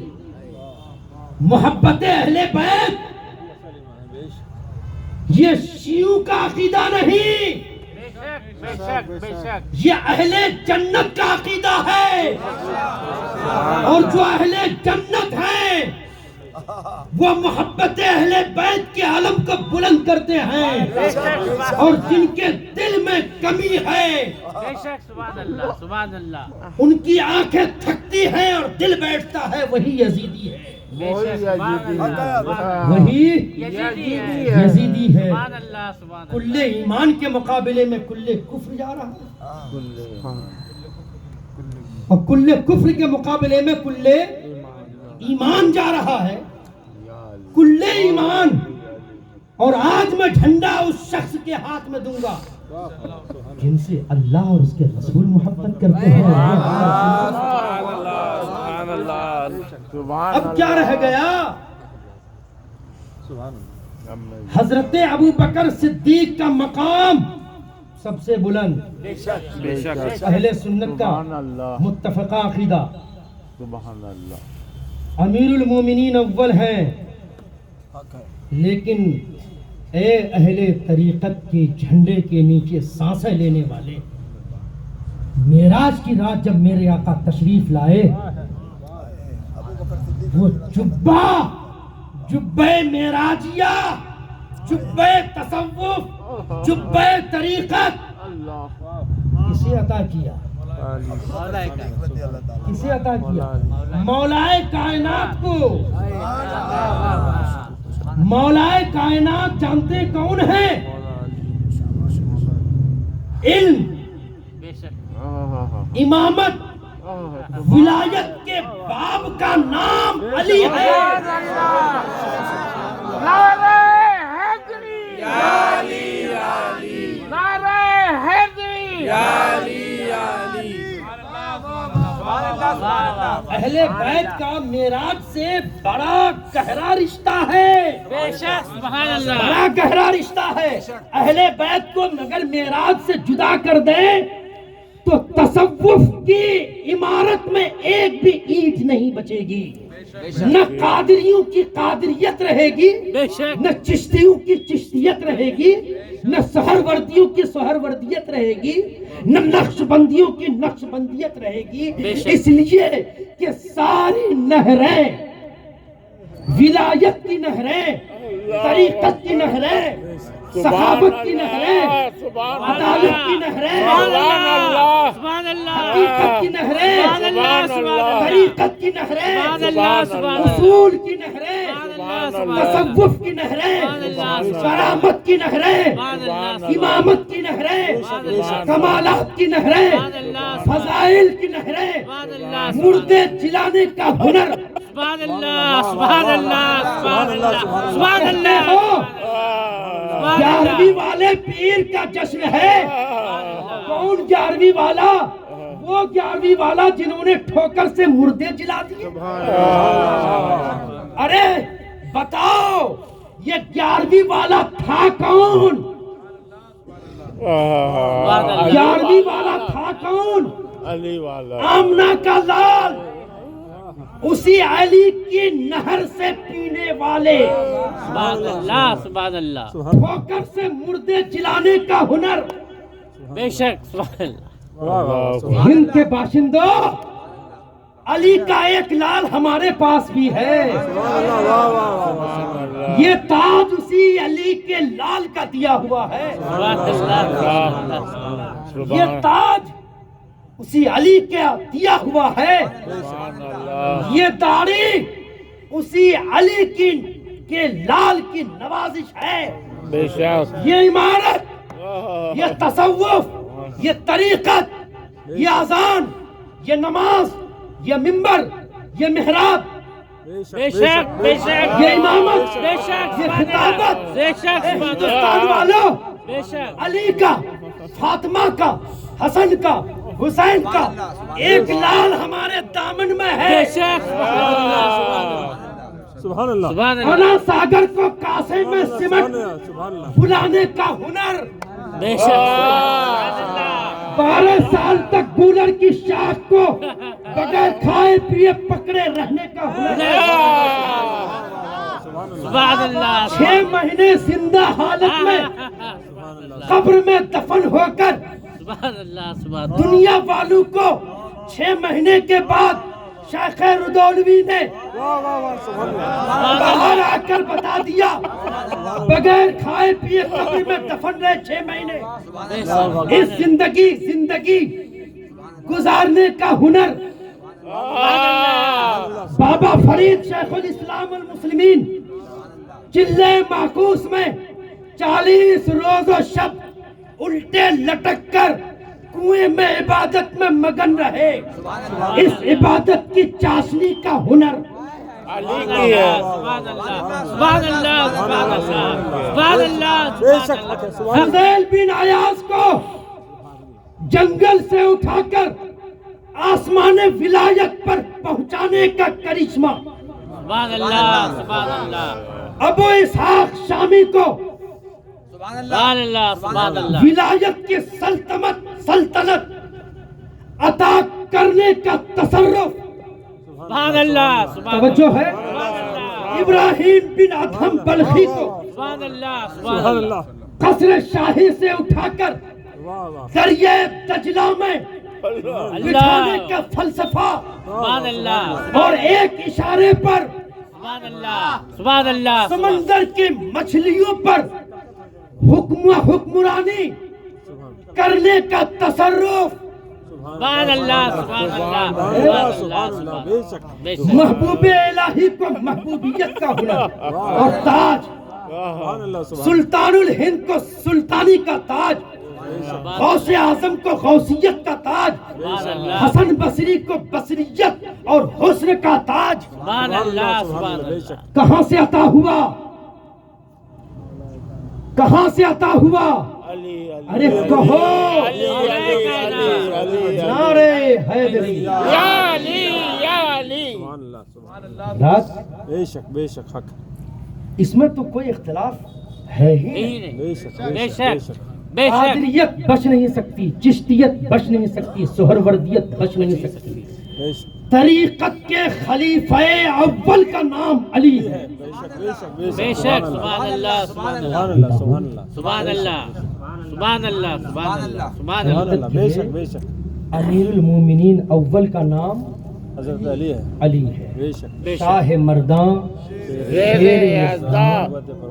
محبت اہل بیت یہ شیعوں کا عقیدہ نہیں, یہ اہل جنت کا عقیدہ ہے. اور جو اہل جنت ہیں وہ محبت اہل بیت کے علم کو بلند کرتے ہیں, اور جن کے دل میں کمی ہے ان کی آنکھیں تھکتی ہیں اور دل بیٹھتا ہے, وہی یزیدی ہے. وہی یزیدی ہے. کل ایمان کے مقابلے میں کل کفر جا رہا ہے, اور کل کفر کے مقابلے میں کل ایمان جا رہا ہے. کل ایمان. اور آج میں جھنڈا اس شخص کے ہاتھ میں دوں گا جن سے اللہ اور اس کے رسول محبت کرتے ہیں. اب کیا رہ گیا؟ حضرت ابو بکر صدیق کا مقام سب سے بلند, اہل سنت کا متفقہ عقیدہ. امیر المومنین اول ہیں, لیکن اے اہل طریقت کے جھنڈے کے نیچے سانسیں لینے والے, معراج کی رات جب میرے آقا تشریف لائے وہ جبہ معراجیہ, جبہ تصوف, جبہ طریقت کسے عطا کیا؟ کسے عطا کیا؟ مولائے کائنات کو. مولائے کائنات جانتے کون ہے؟ علم, امامت, ولایت کے باب کا نام علی ہے. نعرہ حیدری یا علی یا علی, نعرہ حیدری یا علی یا علی. اہل بیت کا معراج سے بڑا گہرا رشتہ ہے. بے شک, سبحان اللہ, بڑا گہرا رشتہ ہے. اہل بیت کو اگر معراج سے جدا کر دیں تو تصوف کی عمارت میں ایک بھی اینٹ نہیں بچے گی. نہ قادریوں کی قادریت رہے گی، نہ چشتیوں کی چشتیت رہے گی، نہ سہروردیوں کی سہروردیت رہے گی، نہ نقش بندیوں کی نقش بندیت رہے گی، اس لیے کہ ساری نہریں، ولایت کی نہریں، طریقت کی نہریں، صحابت کی نہریں، عدالت کی نہریں، حقیقت کی نہریں، طریقت کی نہریں، اصول کی نہریں، تصوف کی نہریں، کرامت کی نہریں، امامت کی نہریں، کمالات کی نہریں، فضائل کی نہریں، مردے جلانے کا ہنر، سبحان اللہ سبحان اللہ سبحان اللہ سبحان اللہ ہو 11ویں والے پیر کا جشن ہے۔ کون 11ویں والا؟ وہ 11ویں والا جنہوں نے ٹھوکر سے مردے جلا دیے۔ ارے بتاؤ یہ 11ویں والا تھا کون؟ 11ویں والا تھا کون؟ آمنہ کا لال، اسی علی کی نہر سے پینے والے، سبحان اللہ سبحان اللہ ٹھوکر سے مردے جلانے کا ہنر۔ بے شک سبحان اللہ ہند کے باشندوں، علی کا ایک لال ہمارے پاس بھی ہے، یہ تاج اسی علی کے لال کا دیا ہوا ہے، یہ تاج اسی علی کا دیا ہوا ہے، یہ داڑھی اسی علی کے لال کی نوازش ہے، یہ عمارت، یہ تصوف، یہ طریقت، یہ اذان، یہ نماز، یہ منبر، یہ محراب، بے شک بے شک یہ امامت، بے شک یہ خطابت، بے شک ہندوستان والوں، بے شک علی کا، فاطمہ کا، حسن کا، حسین کا ایک لال ہمارے دامن میں ہے۔ بے شک سبحان اللہ سبحان اللہ انا ساگر کو کاسے میں سمٹ بلانے کا ہنر، بے شک سبحان اللہ 12 سال تک گولر کی شاخ کو بغیر کھائے پیے پکڑے رہنے کا ہنر، سبحان اللہ 6 مہینے زندہ حالت میں قبر میں دفن ہو کر سبحان اللہ سبحان اللہ دنیا والوں کو 6 مہینے کے بعد شیخ رودولوی نے باہر آ کر بتا دیا بغیر کھائے پیے قبر میں دفن رہے 6 مہینے، اس زندگی گزارنے کا ہنر بابا فرید شیخ الاسلام المسلمین چلے معکوس میں 40 روز و شب الٹے لٹک کر کنویں میں عبادت میں مگن رہے، اس عبادت کی چاشنی کا ہنر سبحان اللہ سبحان اللہ سبحان اللہ سبحان اللہ فضیل بن عیاض کو جنگل سے اٹھا کر آسمان ولایت پر پہنچانے کا کرشمہ، سبحان اللہ سبحان اللہ ابو اسحاق شامی کو سبحان اللہ سبحان اللہ ولایت کی سلطنت عطا کرنے کا تصرف، سبحان اللہ سبحان توجہ ہے، ابراہیم بن ادہم بلخی کو اللہ سبحان اللہ قصر شاہی سے اٹھا کر دریائے دجلہ میں بچھانے کا فلسفہ، سبحان اللہ اور ایک اشارے پر سبحان اللہ سبحان اللہ سمندر کی مچھلیوں پر حکمرانی کرنے کا تصرف، سبحان اللہ سبحان اللہ سبحان اللہ بے شک محبوب الہی کو محبوبیت کا ہنر اور تاج، سلطان الہند کو سلطانی کا تاج، غوث اعظم کو غوثیت کا تاج، حسن بصری کو بصریت اور حسن کا تاج سبحان اللہ سبحان اللہ کہاں سے عطا ہوا؟ کہاں سے عطا ہوا؟ ارے کہو نعرہ حیدری، یا علی یا علی بے شک حق، اس میں تو کوئی اختلاف ہے ہی نہیں۔ بے شک بے شک بے شک قادریت بچ نہیں سکتی، چشتیت بچ نہیں سکتی، سہروردیت بچ نہیں سکتی، طریقت کے خلیفہ اول کا نام علی ہے. بے شک. سبحان اللہ سبحان اللہ سبحان اللہ سبحان اللہ سبحان اللہ سبحان اللہ. بے شک بے شک. امیر المومنین اول کا نام حضرت علی ہے. علی ہے. بے شک. شاہ مرداں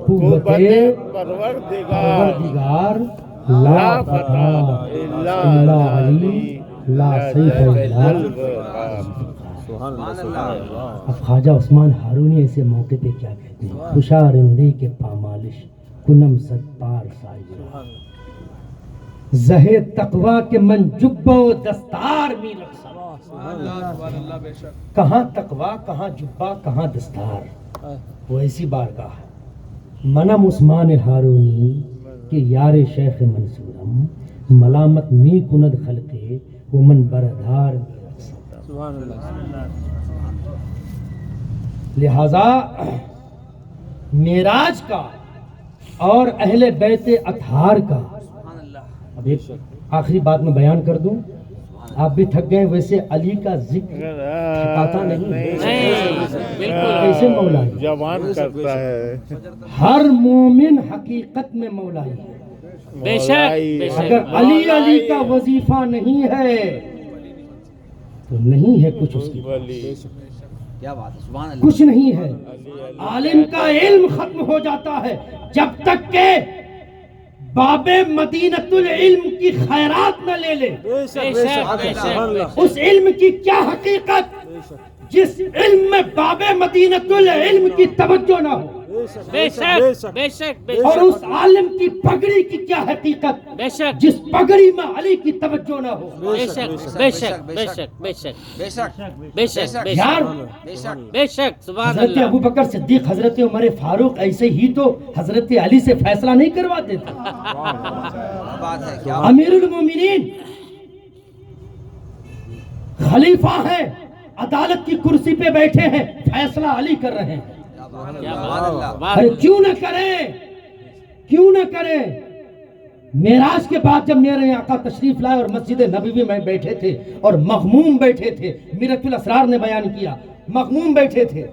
قوت پروردگار لا فتح الا علی لا سیف الا. اب خواجہ عثمان ہارونی ایسے موقع پہ کیا کہتے ہیں؟ خوشارندے کے پامالش کنم صد پار سائز زہے تقوی کے من جبہ و دستار می رقصہ. کہاں تقوی کہاں جبہ کہاں دستار. وہ ایسی بارگاہ ہے. منم عثمان ہارونی کہ یار شیخ منصورم ملامت می کند خلقے ومن بردار می رقصہ. لہذا معراج کا اور اہل بیت اطہار کا اب ایک آخری بات میں بیان کر دوں. آپ بھی تھک گئے. ویسے علی کا ذکر تھکاتا نہیں کیسے مولا جوان کرتا ہے. ہر مومن حقیقت میں مولا ہے. بے شک. اگر علی علی کا وظیفہ نہیں ہے تو نہیں ہے کچھ اس کی. کچھ نہیں ہے. عالم کا علم ختم ہو جاتا ہے جب تک کہ باب مدینۃ العلم کی خیرات نہ لے لے. اس علم کی کیا حقیقت جس علم میں باب مدینۃ العلم کی توجہ نہ ہو. بے شک بے شک بے اور اس عالم کی پگڑی کی کیا حقیقت شک جس پگڑی میں علی کی توجہ نہ ہو. بے شک بے شک بے شک بے شک بے شک بے شک یار بے شک. سبحان حضرت اللہ. ابو بکر صدیق حضرت عمر فاروق ایسے ہی تو حضرت علی سے فیصلہ نہیں کرواتے تھے. امیر المومنین خلیفہ ہیں عدالت کی کرسی پہ بیٹھے ہیں فیصلہ علی کر رہے ہیں. ارے کیوں نہ کریں کیوں نہ کریں. معراج کے بعد جب میرے آقا تشریف لائے اور مسجد نبوی میں بیٹھے تھے اور مغموم بیٹھے تھے. میرۃ الاسرار نے بیان کیا مغموم بیٹھے تھے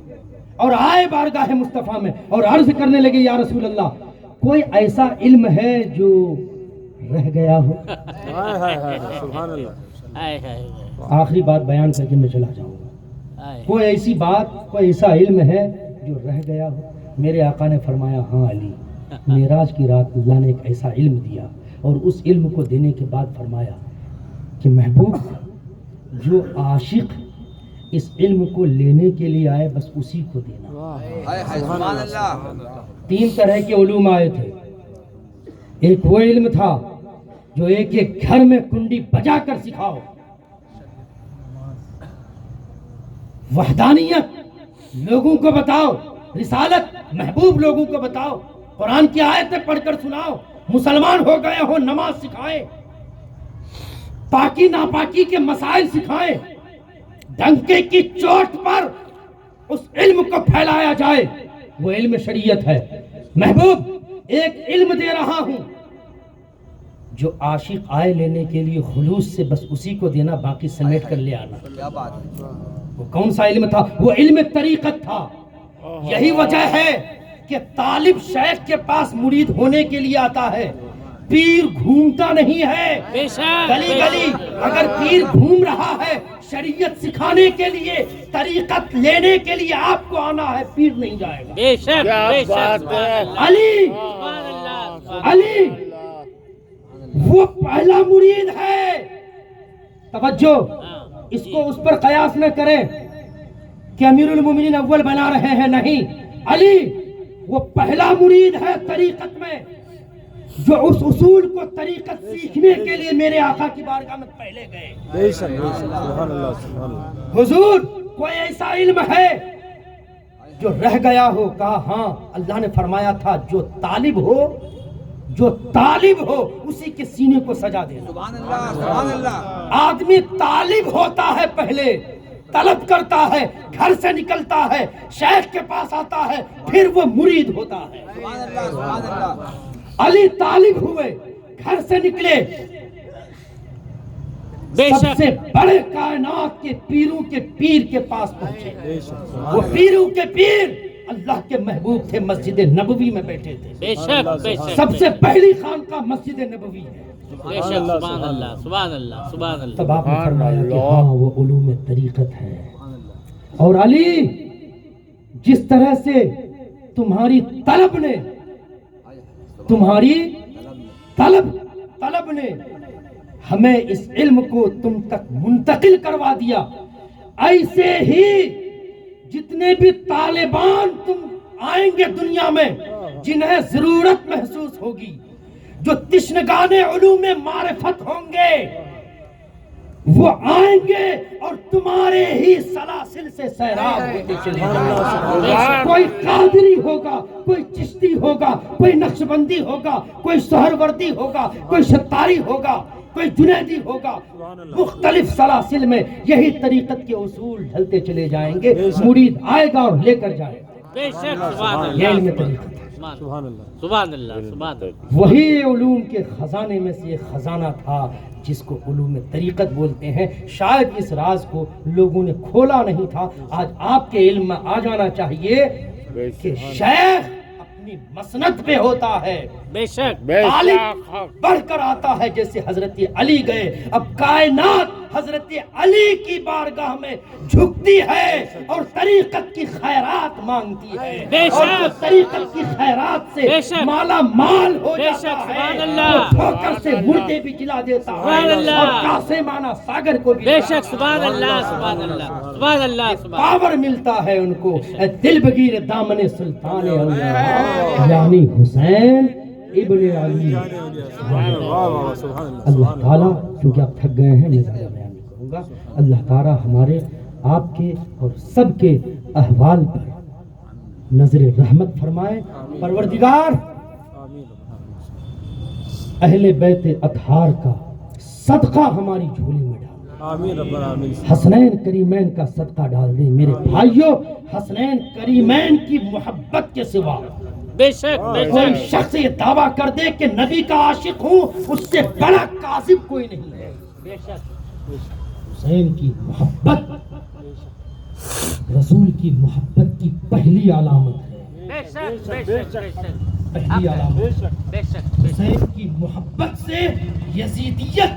اور آئے بارگاہ مصطفیٰ میں اور عرض کرنے لگے یا رسول اللہ کوئی ایسا علم ہے جو رہ گیا ہو. سبحان اللہ. آخری بات بیان کر کے میں چلا جاؤں گا. کوئی ایسی بات کوئی ایسا علم ہے جو رہ گیا ہو. میرے آقا نے فرمایا ہاں علی معراج کی رات اللہ نے ایک ایسا علم دیا اور اس علم کو دینے کے بعد فرمایا کہ محبوب جو عاشق اس علم کو لینے کے لیے آئے بس اسی کو دینا. سبحان اللہ. 3 طرح کے علوم آئے تھے. ایک وہ علم تھا جو ایک ایک گھر میں کنڈی بجا کر سکھاؤ. وحدانیت لوگوں کو بتاؤ. رسالت محبوب لوگوں کو بتاؤ. قرآن کی آیتیں پڑھ کر سناؤ. مسلمان ہو گئے ہو نماز سکھائیں. پاکی ناپاکی کے مسائل سکھائیں. ڈنکے کی چوٹ پر اس علم کو پھیلایا جائے. وہ علم شریعت ہے. محبوب ایک علم دے رہا ہوں جو عاشق آئے لینے کے لیے خلوص سے بس اسی کو دینا باقی سمیٹ کر لے آنا. وہ کون سا علم تھا؟ وہ علم طریقت تھا. یہی وجہ ہے کہ طالب شیخ کے پاس مرید ہونے کے لیے آتا ہے. پیر گھومتا نہیں ہے گلی گلی. اگر پیر گھوم رہا ہے شریعت سکھانے کے لیے طریقت لینے کے لیے آپ کو آنا ہے. پیر نہیں جائے گا. بے شک بے شک. علی علی وہ پہلا مرید ہے. توجہ اس کو اس پر قیاس نہ کریں کہ امیر المومنین اول بنا رہے ہیں. نہیں, علی وہ پہلا مرید ہے طریقت میں جو اس اصول کو طریقت سیکھنے کے لیے میرے آقا کی بارگاہ میں پہلے گئے. حضور کوئی ایسا علم ہے جو رہ گیا ہو؟ کہا ہاں. اللہ نے فرمایا تھا جو طالب ہو اسی کے سینے کو سجا دینا. سبحان اللہ سبحان اللہ. آدمی طالب ہوتا ہے, پہلے طلب کرتا ہے, گھر سے نکلتا ہے, شیخ کے پاس آتا ہے, پھر وہ مرید ہوتا ہے. سبحان اللہ سبحان اللہ. علی طالب ہوئے, گھر سے نکلے, سب سے بڑے کائنات کے پیروں کے پیر کے پاس پہنچے. وہ پیروں کے پیر اللہ کے محبوب تھے, مسجد نبوی میں بیٹھے تھے. بے شک بے شک سب سے پہلی خانقاہ مسجد نبوی ہے. بے شک. سبحان اللہ سبحان اللہ سبحان اللہ. تب آپ نے فرمایا کہ ہاں وہ علوم طریقت ہے. اور علی, جس طرح سے تمہاری طلب نے ہمیں اس علم کو تم تک منتقل کروا دیا, ایسے ہی جتنے بھی طالبان تم آئیں گے دنیا میں, جنہیں ضرورت محسوس ہوگی, جو تشنگان علوم معرفت ہوں گے, وہ آئیں گے اور تمہارے ہی سلاسل سے سیراب ہوتے چلے جائیں گے. کوئی قادری ہوگا, کوئی چشتی ہوگا, کوئی نقشبندی ہوگا, کوئی سہروردی ہوگا, کوئی ستاری ہوگا, کوئی جنیدی ہوگا. مختلف سلاسل میں یہی طریقت کے اصول ڈھلتے چلے جائیں گے. مرید آئے گا اور لے کر جائے گا. بے شک. سبحان یہ اللہ علم طریقت ہے. سبحان اللہ سبحان اللہ. وہی علوم کے خزانے میں سے ایک خزانہ تھا جس کو علوم طریقت بولتے ہیں. شاید اس راز کو لوگوں نے کھولا نہیں تھا. آج آپ کے علم میں آ جانا چاہیے کہ شیخ اپنی مسند پہ ہوتا ہے, بے شک. طالب بڑھ کر آتا ہے. جیسے حضرت علی گئے, اب کائنات حضرت علی کی بارگاہ میں جھکتی ہے اور طریقت کی خیرات مانگتی ہے, اور جو طریقت کی خیرات سے مالا مال ہو جاتا ہے وہ ٹھوکر سے مردے بھی جلا دیتا ہے اور کاسے مانا ساگر کو بھی. بے شک. سبحان اللہ سبحان اللہ سبحان اللہ. پاور ملتا ہے ان کو. دل بگیر دامن سلطان اولیاء یعنی حسین ابن علی. اللہ تعالیٰ, کیونکہ آپ تھک گئے ہیں میں زیادہ بیان نہیں کروں گا, اللہ تعالیٰ ہمارے آپ کے اور سب کے احوال پر نظر رحمت فرمائے. پروردگار اہل بیت اطہار کا صدقہ ہماری جھولی میں ڈال. حسنین کریمین کا صدقہ ڈال دیں. میرے بھائیوں, حسنین کریمین کی محبت کے سوا بے شک بے کوئی شک. شخص یہ دعویٰ کر دے کہ نبی کا عاشق ہوں, اس سے بڑا کاذب کوئی نہیں ہے. بے شک. حسین کی محبت رسول کی محبت کی پہلی علامت ہے. بے شک بے شک بے شک. پہلی علامت بے شک. حسین کی محبت سے یزیدیت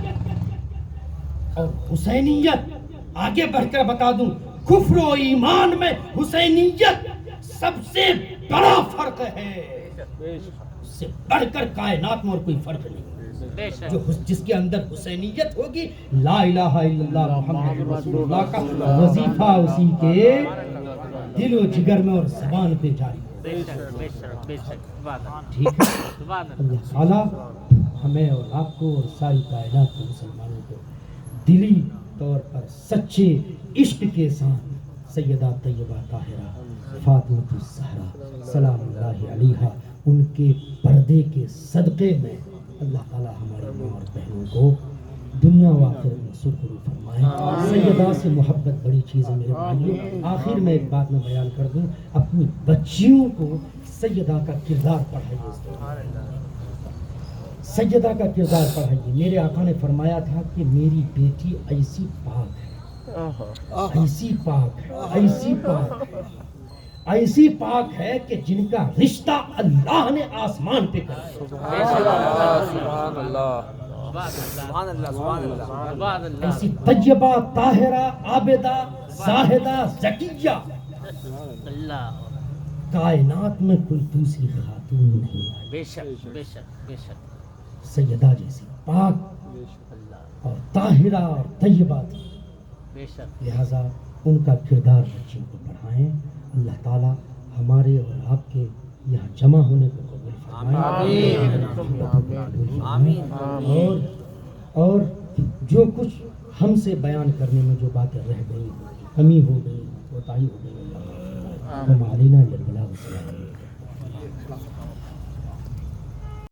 اور حسینیت, آگے بڑھ کر بتا دوں, کفر و ایمان میں حسینیت سب سے بڑا فرق ہے. اس سے بڑھ کر کائنات میں اور کوئی فرق نہیں. جو جس کے اندر حسینیت ہوگی, لا الہ الا اللہ محمد رسول اللہ کا وظیفہ اسی کے دل و جگر میں اور زبان پہ جاری. ٹھیک ہے. اللہ تعالیٰ ہمیں اور آپ کو اور ساری کائنات کو, مسلمانوں کو, دلی طور پر سچے عشق کے ساتھ سیدہ طیبہ طاہرہ فاطمہ الزہرا سلام اللہ علیہا, ان کے پردے کے صدقے میں اللہ تعالیٰ ہمارے ماں اور بہنوں کو دنیا و آخرت میں سرخرو فرمائے. سیدہ سے محبت بڑی چیز ہے میرے بھائیوں. آخر میں ایک بات میں بیان کر دوں, اپنی بچیوں کو سیدہ کا کردار پڑھائیے. سیدہ کا کردار پڑھائیے. میرے آقا نے فرمایا تھا کہ میری بیٹی ایسی پاک ہے, ایسی پاک ہے, ایسی پاک ہے, ایسی پاک ہے کہ جن کا رشتہ اللہ نے آسمان پہ کر دیا. ایسی طیبہ طاہرہ عابدہ زاہدہ زکیہ کائنات میں کوئی دوسری خاتون نہیں ہے. بے شک بے شک بے شک. سیدہ جیسی پاک اور طاہرہ اور طیبہ تھی. بے شک. لہذا ان کا کردار بچوں کو پڑھائیں. اللہ تعالیٰ ہمارے اور آپ کے یہاں جمع ہونے کو قبول فرمائے. اور جو کچھ ہم سے بیان کرنے میں جو باتیں رہ گئی, کمی ہو گئی, کوتاہی ہو گئی, ہمارے نہ